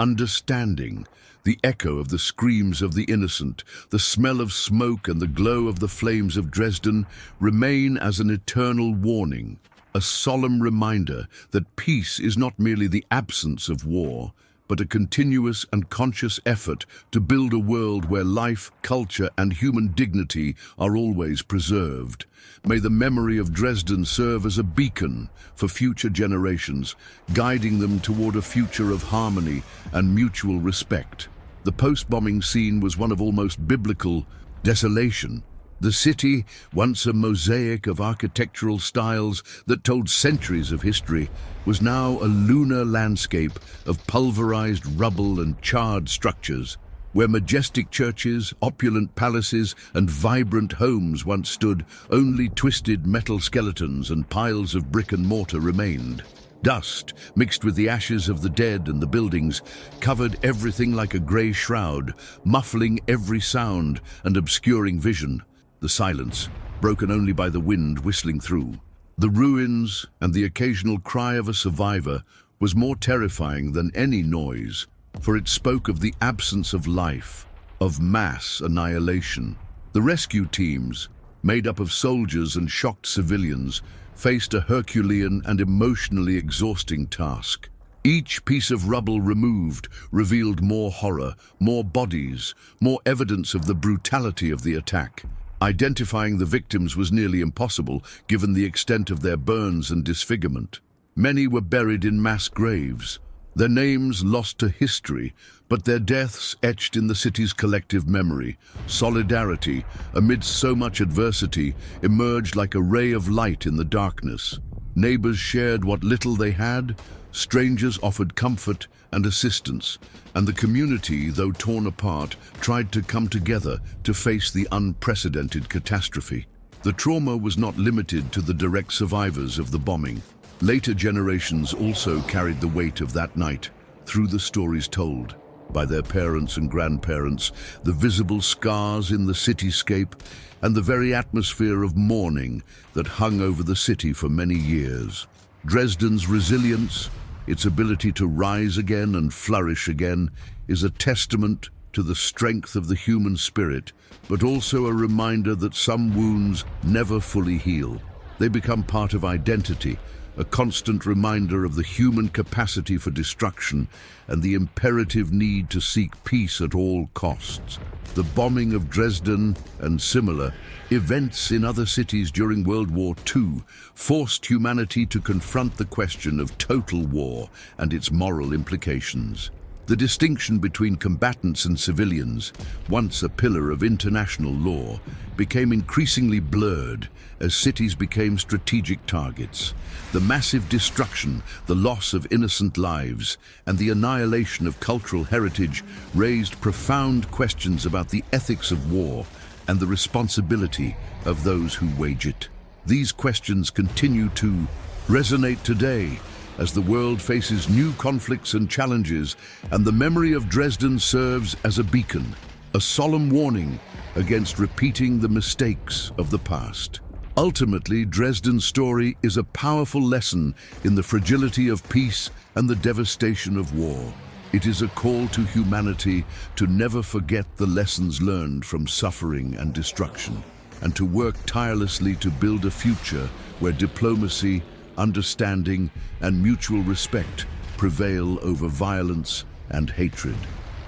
understanding. The echo of the screams of the innocent, the smell of smoke and the glow of the flames of Dresden remain as an eternal warning, a solemn reminder that peace is not merely the absence of war, but a continuous and conscious effort to build a world where life, culture, and human dignity are always preserved. May the memory of Dresden serve as a beacon for future generations, guiding them toward a future of harmony and mutual respect. The post-bombing scene was one of almost biblical desolation. The city, once a mosaic of architectural styles that told centuries of history, was now a lunar landscape of pulverized rubble and charred structures. Where majestic churches, opulent palaces, and vibrant homes once stood, only twisted metal skeletons and piles of brick and mortar remained. Dust, mixed with the ashes of the dead and the buildings, covered everything like a grey shroud, muffling every sound and obscuring vision. The silence, broken only by the wind whistling through. The ruins and the occasional cry of a survivor was more terrifying than any noise, for it spoke of the absence of life, of mass annihilation. The rescue teams, made up of soldiers and shocked civilians, faced a Herculean and emotionally exhausting task. Each piece of rubble removed revealed more horror, more bodies, more evidence of the brutality of the attack. Identifying the victims was nearly impossible, given the extent of their burns and disfigurement. Many were buried in mass graves, Their names lost to history, but their deaths etched in the city's collective memory. Solidarity, amidst so much adversity, emerged like a ray of light in the darkness. Neighbors shared what little they had, strangers offered comfort and assistance, and the community, though torn apart, tried to come together to face the unprecedented catastrophe. The trauma was not limited to the direct survivors of the bombing. Later generations also carried the weight of that night through the stories told by their parents and grandparents, the visible scars in the cityscape, and the very atmosphere of mourning that hung over the city for many years. Dresden's resilience, its ability to rise again and flourish again, is a testament to the strength of the human spirit, but also a reminder that some wounds never fully heal. They become part of identity, a constant reminder of the human capacity for destruction and the imperative need to seek peace at all costs. The bombing of Dresden and similar events in other cities during World War II forced humanity to confront the question of total war and its moral implications. The distinction between combatants and civilians, once a pillar of international law, became increasingly blurred as cities became strategic targets. The massive destruction, the loss of innocent lives, and the annihilation of cultural heritage raised profound questions about the ethics of war and the responsibility of those who wage it. These questions continue to resonate today as the world faces new conflicts and challenges, and the memory of Dresden serves as a beacon, a solemn warning against repeating the mistakes of the past. Ultimately, Dresden's story is a powerful lesson in the fragility of peace and the devastation of war. It is a call to humanity to never forget the lessons learned from suffering and destruction, and to work tirelessly to build a future where diplomacy, understanding, and mutual respect prevail over violence and hatred.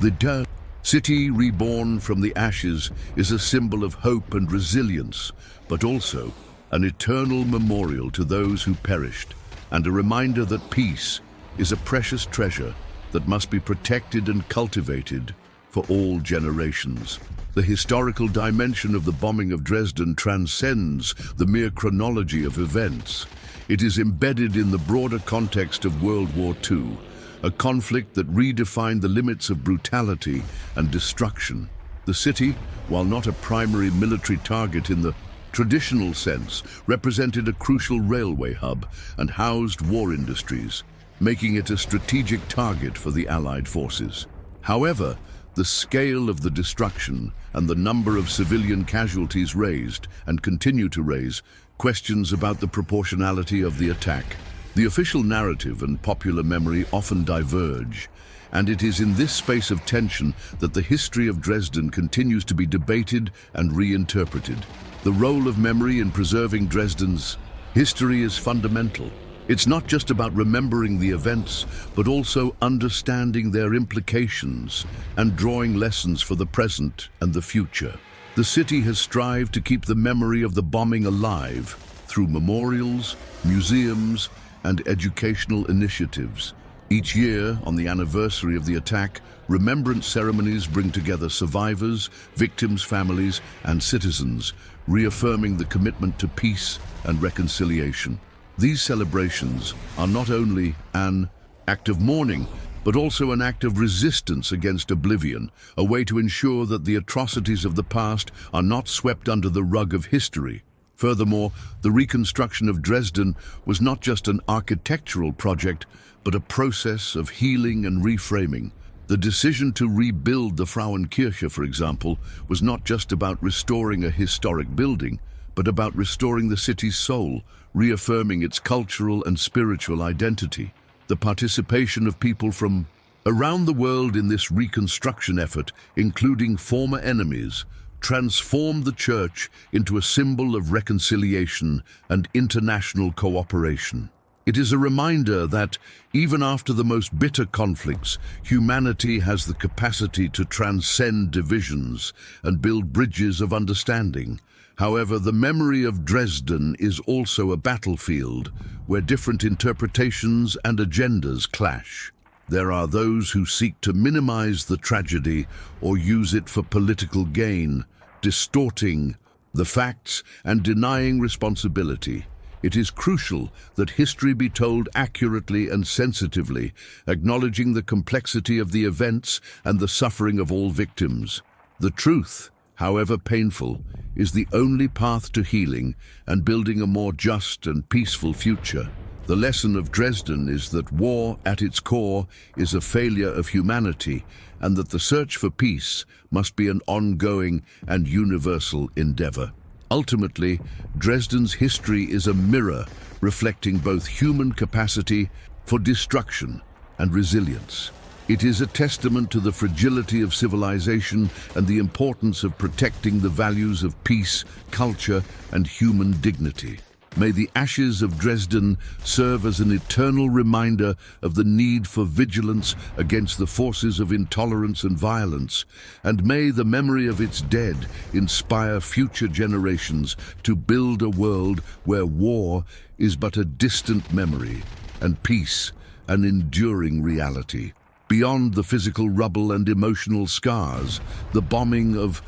The city reborn from the ashes is a symbol of hope and resilience, but also an eternal memorial to those who perished, and a reminder that peace is a precious treasure that must be protected and cultivated for all generations. The historical dimension of the bombing of Dresden transcends the mere chronology of events. It is embedded in the broader context of World War II, a conflict that redefined the limits of brutality and destruction. The city, while not a primary military target in the traditional sense, represented a crucial railway hub and housed war industries, making it a strategic target for the Allied forces. However, the scale of the destruction and the number of civilian casualties raised, and continue to raise, questions about the proportionality of the attack. The official narrative and popular memory often diverge, and it is in this space of tension that the history of Dresden continues to be debated and reinterpreted. The role of memory in preserving Dresden's history is fundamental. It's not just about remembering the events, but also understanding their implications and drawing lessons for the present and the future. The city has strived to keep the memory of the bombing alive through memorials, museums, and educational initiatives. Each year, on the anniversary of the attack, remembrance ceremonies bring together survivors, victims' families, and citizens, reaffirming the commitment to peace and reconciliation. These celebrations are not only an act of mourning, but also an act of resistance against oblivion, a way to ensure that the atrocities of the past are not swept under the rug of history. Furthermore, the reconstruction of Dresden was not just an architectural project, but a process of healing and reframing. The decision to rebuild the Frauenkirche, for example, was not just about restoring a historic building, but about restoring the city's soul, reaffirming its cultural and spiritual identity. The participation of people from around the world in this reconstruction effort, including former enemies, transformed the church into a symbol of reconciliation and international cooperation. It is a reminder that, even after the most bitter conflicts, humanity has the capacity to transcend divisions and build bridges of understanding. However, the memory of Dresden is also a battlefield where different interpretations and agendas clash. There are those who seek to minimize the tragedy or use it for political gain, distorting the facts and denying responsibility. It is crucial that history be told accurately and sensitively, acknowledging the complexity of the events and the suffering of all victims. The truth, however painful, is the only path to healing and building a more just and peaceful future. The lesson of Dresden is that war, at its core, is a failure of humanity, and that the search for peace must be an ongoing and universal endeavor. Ultimately, Dresden's history is a mirror reflecting both human capacity for destruction and resilience. It is a testament to the fragility of civilization and the importance of protecting the values of peace, culture, and human dignity. May the ashes of Dresden serve as an eternal reminder of the need for vigilance against the forces of intolerance and violence, and may the memory of its dead inspire future generations to build a world where war is but a distant memory and peace an enduring reality. Beyond the physical rubble and emotional scars, the bombing of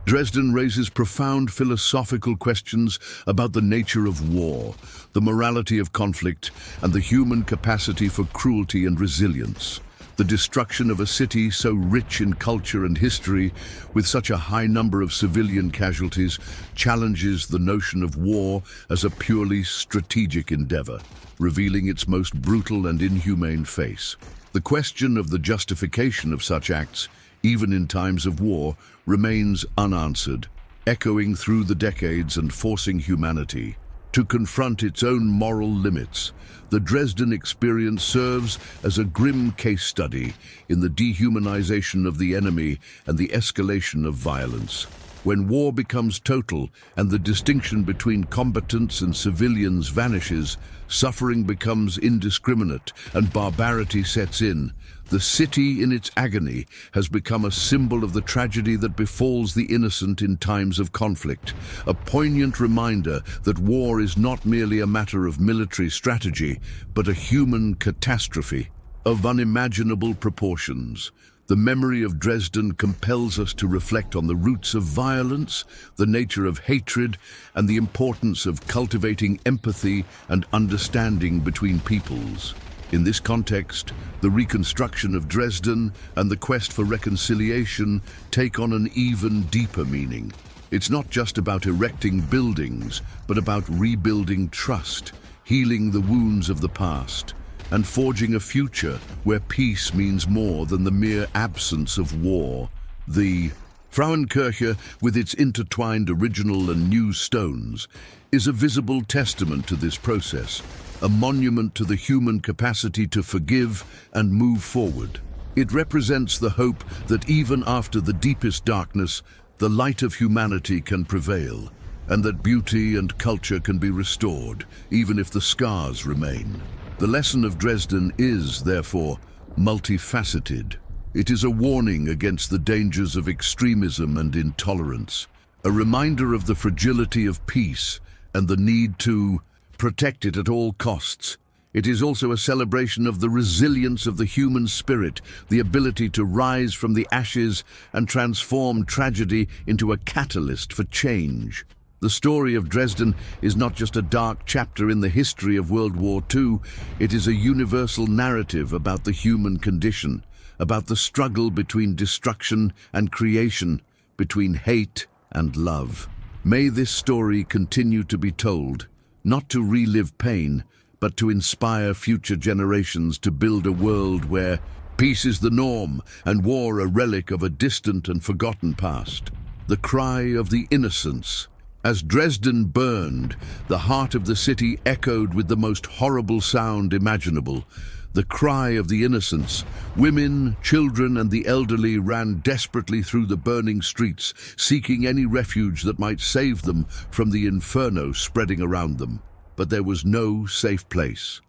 Dresden raises profound philosophical questions about the nature of war, the morality of conflict, and the human capacity for cruelty and resilience. The destruction of a city so rich in culture and history, with such a high number of civilian casualties, challenges the notion of war as a purely strategic endeavor, revealing its most brutal and inhumane face. The question of the justification of such acts, even in times of war, remains unanswered, echoing through the decades and forcing humanity to confront its own moral limits. The Dresden experience serves as a grim case study in the dehumanization of the enemy and the escalation of violence. When war becomes total and the distinction between combatants and civilians vanishes, suffering becomes indiscriminate and barbarity sets in. The city in its agony has become a symbol of the tragedy that befalls the innocent in times of conflict, a poignant reminder that war is not merely a matter of military strategy, but a human catastrophe of unimaginable proportions. The memory of Dresden compels us to reflect on the roots of violence, the nature of hatred, and the importance of cultivating empathy and understanding between peoples. In this context, the reconstruction of Dresden and the quest for reconciliation take on an even deeper meaning. It's not just about erecting buildings, but about rebuilding trust, healing the wounds of the past, and forging a future where peace means more than the mere absence of war. The Frauenkirche, with its intertwined original and new stones, is a visible testament to this process, a monument to the human capacity to forgive and move forward. It represents the hope that even after the deepest darkness, the light of humanity can prevail, and that beauty and culture can be restored, even if the scars remain. The lesson of Dresden is, therefore, multifaceted. It is a warning against the dangers of extremism and intolerance, a reminder of the fragility of peace and the need to protect it at all costs. It is also a celebration of the resilience of the human spirit, the ability to rise from the ashes and transform tragedy into a catalyst for change. The story of Dresden is not just a dark chapter in the history of World War II, it is a universal narrative about the human condition, about the struggle between destruction and creation, between hate and love. May this story continue to be told, not to relive pain, but to inspire future generations to build a world where peace is the norm and war a relic of a distant and forgotten past. The cry of the innocents. As Dresden burned, the heart of the city echoed with the most horrible sound imaginable. The cry of the innocents. Women, children, and the elderly ran desperately through the burning streets, seeking any refuge that might save them from the inferno spreading around them. But there was no safe place.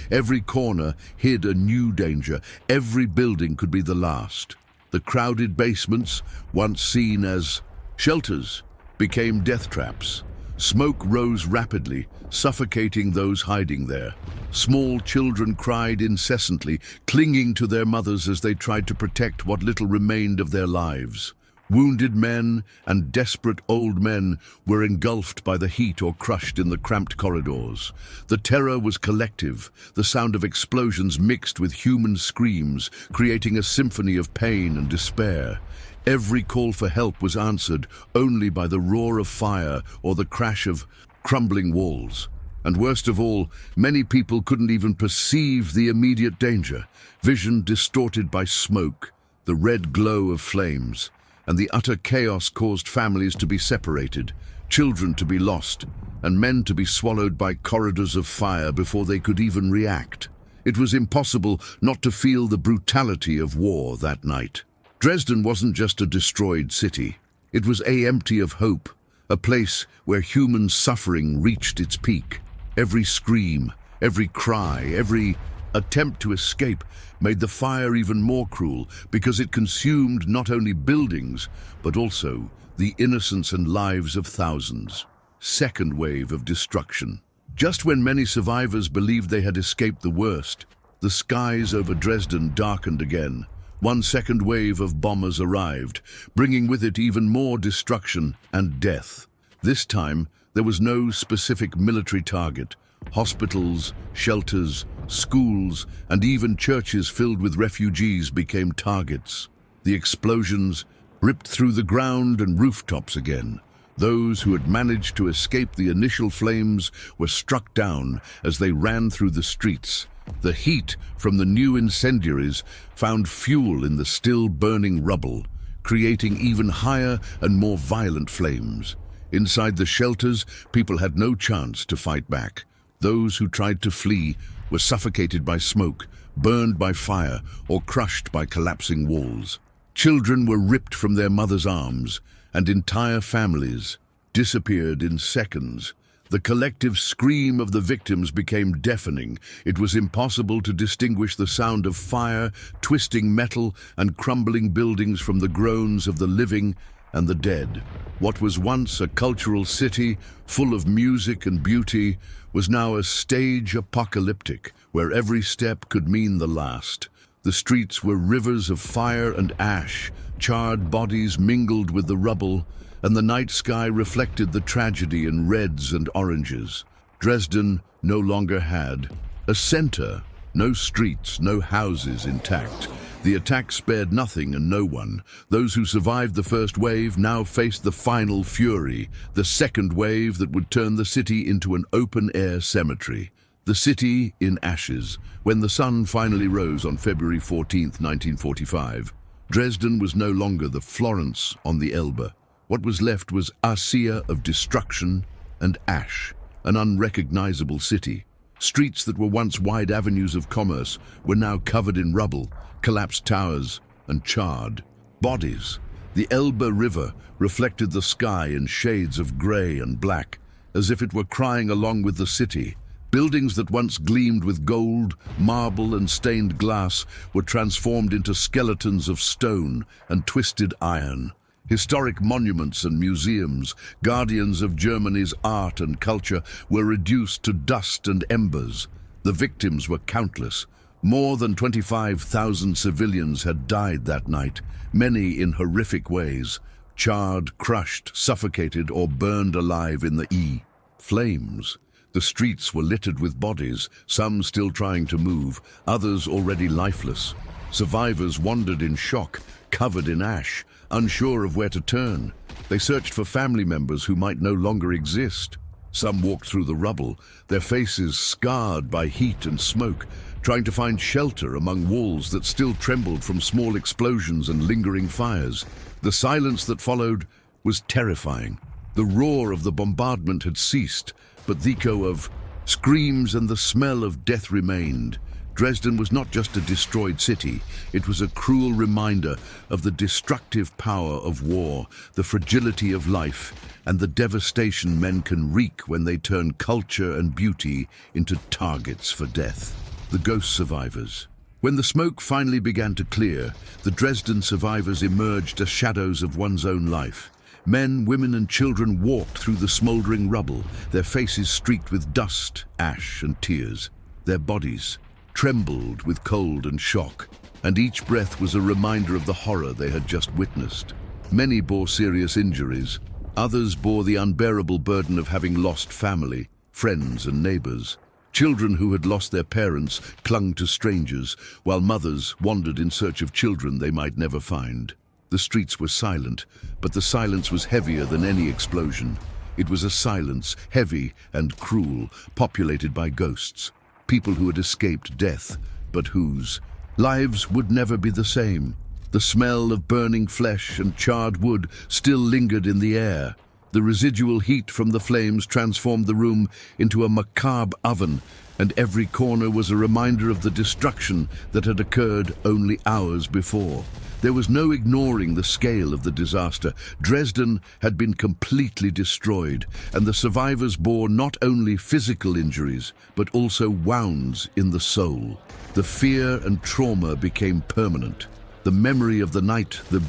Every corner hid a new danger. Every building could be the last. The crowded basements, once seen as shelters, became death traps. Smoke rose rapidly, suffocating those hiding there. Small children cried incessantly, clinging to their mothers as they tried to protect what little remained of their lives. Wounded men and desperate old men were engulfed by the heat or crushed in the cramped corridors. The terror was collective, the sound of explosions mixed with human screams, creating a symphony of pain and despair. Every call for help was answered only by the roar of fire or the crash of crumbling walls. And worst of all, many people couldn't even perceive the immediate danger, vision distorted by smoke, the red glow of flames, and the utter chaos caused families to be separated, children to be lost, and men to be swallowed by corridors of fire before they could even react. It was impossible not to feel the brutality of war that night. Dresden wasn't just a destroyed city. It was empty of hope, a place where human suffering reached its peak. Every scream, every cry, every attempt to escape made the fire even more cruel because it consumed not only buildings, but also the innocence and lives of thousands. Second wave of destruction. Just when many survivors believed they had escaped the worst, the skies over Dresden darkened again. One second wave of bombers arrived, bringing with it even more destruction and death. This time, there was no specific military target. Hospitals, shelters, schools, and even churches filled with refugees became targets. The explosions ripped through the ground and rooftops again. Those who had managed to escape the initial flames were struck down as they ran through the streets. The heat from the new incendiaries found fuel in the still burning rubble, creating even higher and more violent flames. Inside the shelters, people had no chance to fight back. Those who tried to flee were suffocated by smoke, burned by fire, or crushed by collapsing walls. Children were ripped from their mothers' arms, and entire families disappeared in seconds. The collective scream of the victims became deafening. It was impossible to distinguish the sound of fire, twisting metal, and crumbling buildings from the groans of the living and the dead. What was once a cultural city, full of music and beauty, was now a stage apocalyptic, where every step could mean the last. The streets were rivers of fire and ash, charred bodies mingled with the rubble, and the night sky reflected the tragedy in reds and oranges. Dresden no longer had a center, no streets, no houses intact. The attack spared nothing and no one. Those who survived the first wave now faced the final fury, the second wave that would turn the city into an open-air cemetery. The city in ashes. When the sun finally rose on February 14, 1945, Dresden was no longer the Florence on the Elbe. What was left was a sea of destruction and ash, an unrecognizable city. Streets that were once wide avenues of commerce were now covered in rubble, collapsed towers, and charred bodies. The Elbe River reflected the sky in shades of grey and black, as if it were crying along with the city. Buildings that once gleamed with gold, marble, and stained glass were transformed into skeletons of stone and twisted iron. Historic monuments and museums, guardians of Germany's art and culture, were reduced to dust and embers. The victims were countless. More than 25,000 civilians had died that night, many in horrific ways, charred, crushed, suffocated, or burned alive in the flames. The streets were littered with bodies, some still trying to move, others already lifeless. Survivors wandered in shock, covered in ash, unsure of where to turn. They searched for family members who might no longer exist. Some walked through the rubble, their faces scarred by heat and smoke, trying to find shelter among walls that still trembled from small explosions and lingering fires. The silence that followed was terrifying. The roar of the bombardment had ceased, but the echo of screams and the smell of death remained. Dresden was not just a destroyed city, it was a cruel reminder of the destructive power of war, the fragility of life, and the devastation men can wreak when they turn culture and beauty into targets for death. The ghost survivors. When the smoke finally began to clear, the Dresden survivors emerged as shadows of one's own life. Men, women and children walked through the smouldering rubble, their faces streaked with dust, ash and tears. Their bodies trembled with cold and shock, and each breath was a reminder of the horror they had just witnessed. Many bore serious injuries. Others bore the unbearable burden of having lost family, friends and neighbors. Children who had lost their parents clung to strangers, while mothers wandered in search of children they might never find. The streets were silent, but the silence was heavier than any explosion. It was a silence, heavy and cruel, populated by ghosts. People who had escaped death, but whose lives would never be the same. The smell of burning flesh and charred wood still lingered in the air. The residual heat from the flames transformed the room into a macabre oven, and every corner was a reminder of the destruction that had occurred only hours before. There was no ignoring the scale of the disaster. Dresden had been completely destroyed, and the survivors bore not only physical injuries, but also wounds in the soul. The fear and trauma became permanent. The memory of the night, the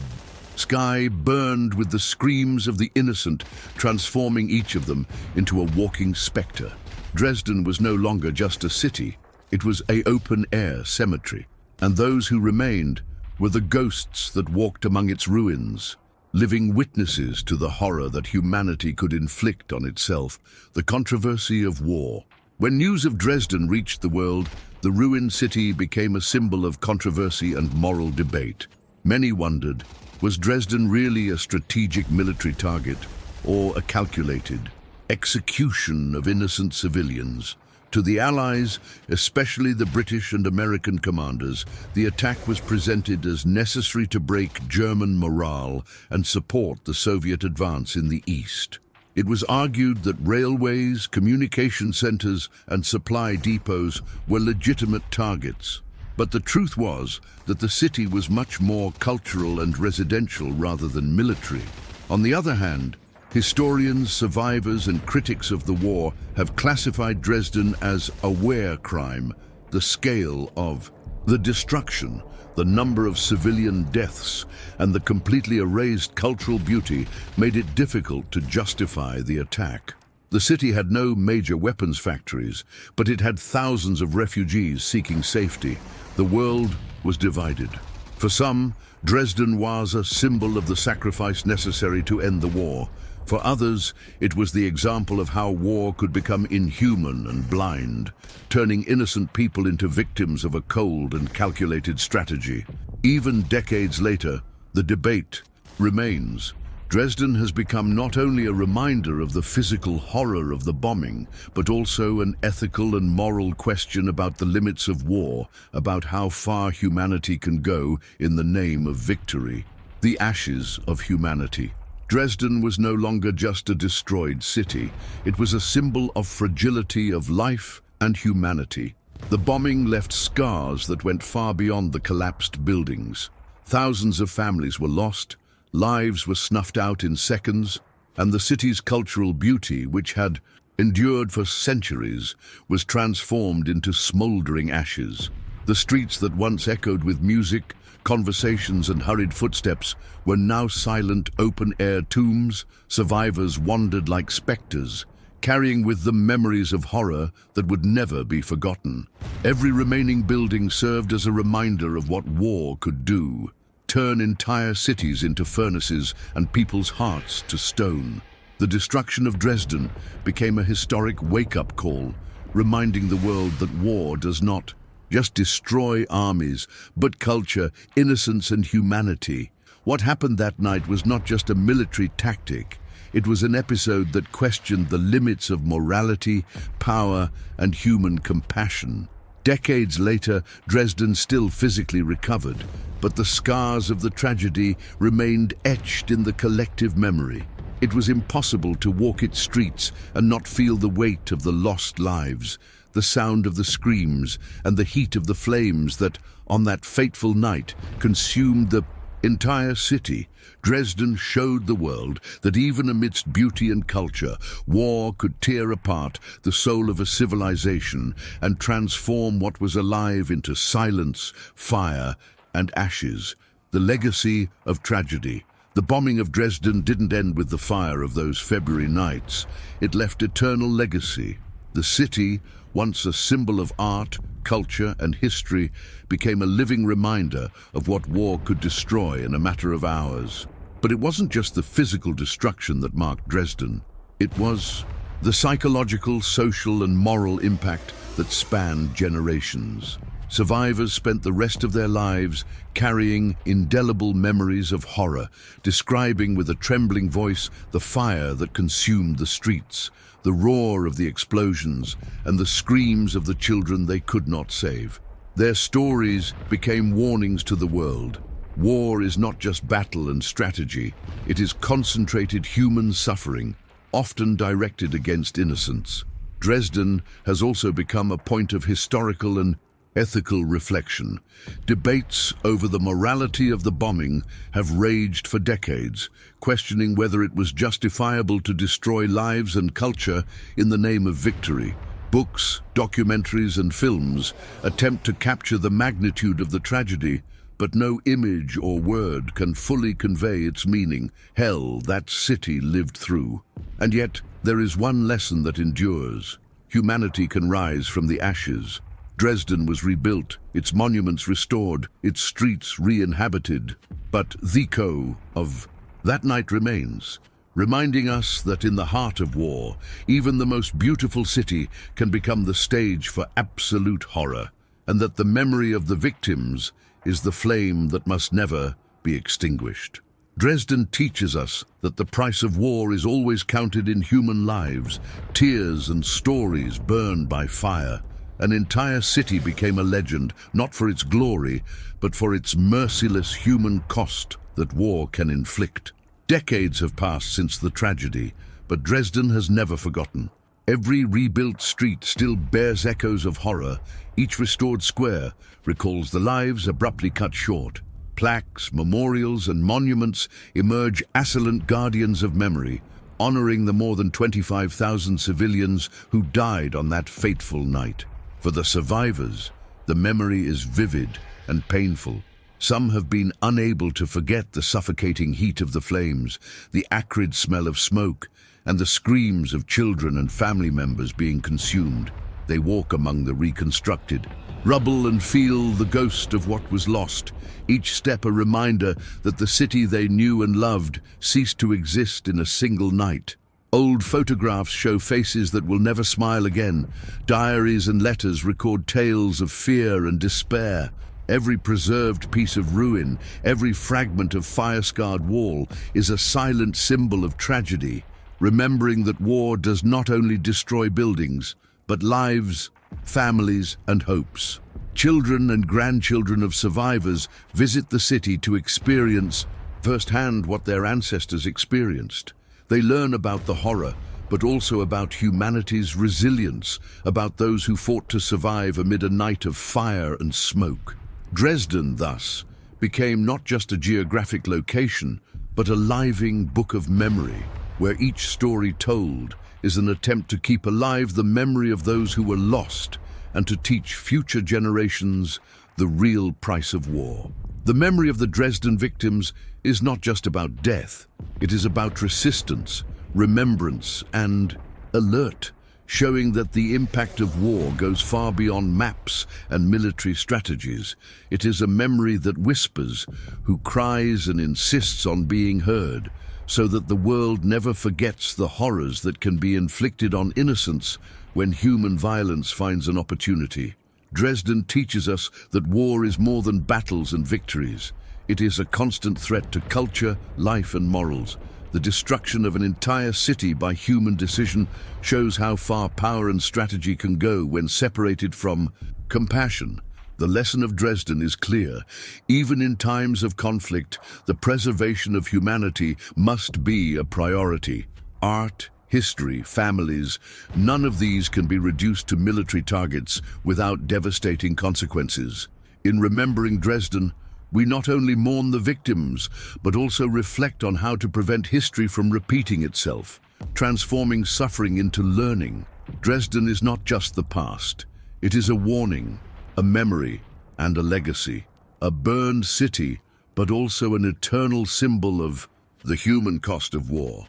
sky burned with the screams of the innocent, transforming each of them into a walking spectre. Dresden was no longer just a city. It was an open-air cemetery, and those who remained were the ghosts that walked among its ruins, living witnesses to the horror that humanity could inflict on itself. The controversy of war. When news of Dresden reached the world, the ruined city became a symbol of controversy and moral debate. Many wondered, was Dresden really a strategic military target, or a calculated execution of innocent civilians? To the Allies, especially the British and American commanders, the attack was presented as necessary to break German morale and support the Soviet advance in the east. It was argued that railways, communication centers, and supply depots were legitimate targets. But the truth was that the city was much more cultural and residential rather than military. On the other hand, historians, survivors, and critics of the war have classified Dresden as a war crime. The scale of the destruction, the number of civilian deaths, and the completely erased cultural beauty made it difficult to justify the attack. The city had no major weapons factories, but it had thousands of refugees seeking safety. The world was divided. For some, Dresden was a symbol of the sacrifice necessary to end the war. For others, it was the example of how war could become inhuman and blind, turning innocent people into victims of a cold and calculated strategy. Even decades later, the debate remains. Dresden has become not only a reminder of the physical horror of the bombing, but also an ethical and moral question about the limits of war, about how far humanity can go in the name of victory. The ashes of humanity. Dresden was no longer just a destroyed city. It was a symbol of fragility of life and humanity. The bombing left scars that went far beyond the collapsed buildings. Thousands of families were lost, lives were snuffed out in seconds, and the city's cultural beauty, which had endured for centuries, was transformed into smoldering ashes. The streets that once echoed with music, conversations and hurried footsteps were now silent, open-air tombs. Survivors wandered like specters, carrying with them memories of horror that would never be forgotten. Every remaining building served as a reminder of what war could do: turn entire cities into furnaces and people's hearts to stone. The destruction of Dresden became a historic wake-up call, reminding the world that war does not just destroy armies, but culture, innocence, and humanity. What happened that night was not just a military tactic. It was an episode that questioned the limits of morality, power, and human compassion. Decades later, Dresden still physically recovered, but the scars of the tragedy remained etched in the collective memory. It was impossible to walk its streets and not feel the weight of the lost lives, the sound of the screams, and the heat of the flames that, on that fateful night, consumed the entire city. Dresden showed the world that even amidst beauty and culture, war could tear apart the soul of a civilization and transform what was alive into silence, fire, and ashes. The legacy of tragedy. The bombing of Dresden didn't end with the fire of those February nights. It left eternal legacy. The city, once a symbol of art, culture, and history, became a living reminder of what war could destroy in a matter of hours. But it wasn't just the physical destruction that marked Dresden. It was the psychological, social, and moral impact that spanned generations. Survivors spent the rest of their lives carrying indelible memories of horror, describing with a trembling voice the fire that consumed the streets, the roar of the explosions, and the screams of the children they could not save. Their stories became warnings to the world. War is not just battle and strategy. It is concentrated human suffering, often directed against innocents. Dresden has also become a point of historical and ethical reflection. Debates over the morality of the bombing have raged for decades, questioning whether it was justifiable to destroy lives and culture in the name of victory. Books, documentaries, and films attempt to capture the magnitude of the tragedy, but no image or word can fully convey its meaning. Hell that city lived through. And yet, there is one lesson that endures. Humanity can rise from the ashes. Dresden was rebuilt, its monuments restored, its streets re-inhabited. But the echo of that night remains, reminding us that in the heart of war, even the most beautiful city can become the stage for absolute horror, and that the memory of the victims is the flame that must never be extinguished. Dresden teaches us that the price of war is always counted in human lives, tears and stories burned by fire. An entire city became a legend, not for its glory, but for its merciless human cost that war can inflict. Decades have passed since the tragedy, but Dresden has never forgotten. Every rebuilt street still bears echoes of horror. Each restored square recalls the lives abruptly cut short. Plaques, memorials, and monuments emerge assaillant guardians of memory, honoring the more than 25,000 civilians who died on that fateful night. For the survivors, the memory is vivid and painful. Some have been unable to forget the suffocating heat of the flames, the acrid smell of smoke, and the screams of children and family members being consumed. They walk among the reconstructed rubble and feel the ghost of what was lost, each step a reminder that the city they knew and loved ceased to exist in a single night. Old photographs show faces that will never smile again. Diaries and letters record tales of fear and despair. Every preserved piece of ruin, every fragment of fire-scarred wall is a silent symbol of tragedy, remembering that war does not only destroy buildings, but lives, families, and hopes. Children and grandchildren of survivors visit the city to experience firsthand what their ancestors experienced. They learn about the horror, but also about humanity's resilience, about those who fought to survive amid a night of fire and smoke. Dresden, thus, became not just a geographic location, but a living book of memory, where each story told is an attempt to keep alive the memory of those who were lost and to teach future generations the real price of war. The memory of the Dresden victims is not just about death. It is about resistance, remembrance, and alert, showing that the impact of war goes far beyond maps and military strategies. It is a memory that whispers, who cries and insists on being heard, so that the world never forgets the horrors that can be inflicted on innocents when human violence finds an opportunity. Dresden teaches us that war is more than battles and victories. It is a constant threat to culture, life, and morals. The destruction of an entire city by human decision shows how far power and strategy can go when separated from compassion. The lesson of Dresden is clear. Even in times of conflict, the preservation of humanity must be a priority. Art, history, families, none of these can be reduced to military targets without devastating consequences. In remembering Dresden, we not only mourn the victims, but also reflect on how to prevent history from repeating itself, transforming suffering into learning. Dresden is not just the past. It is a warning, a memory, and a legacy. A burned city, but also an eternal symbol of The human cost of war.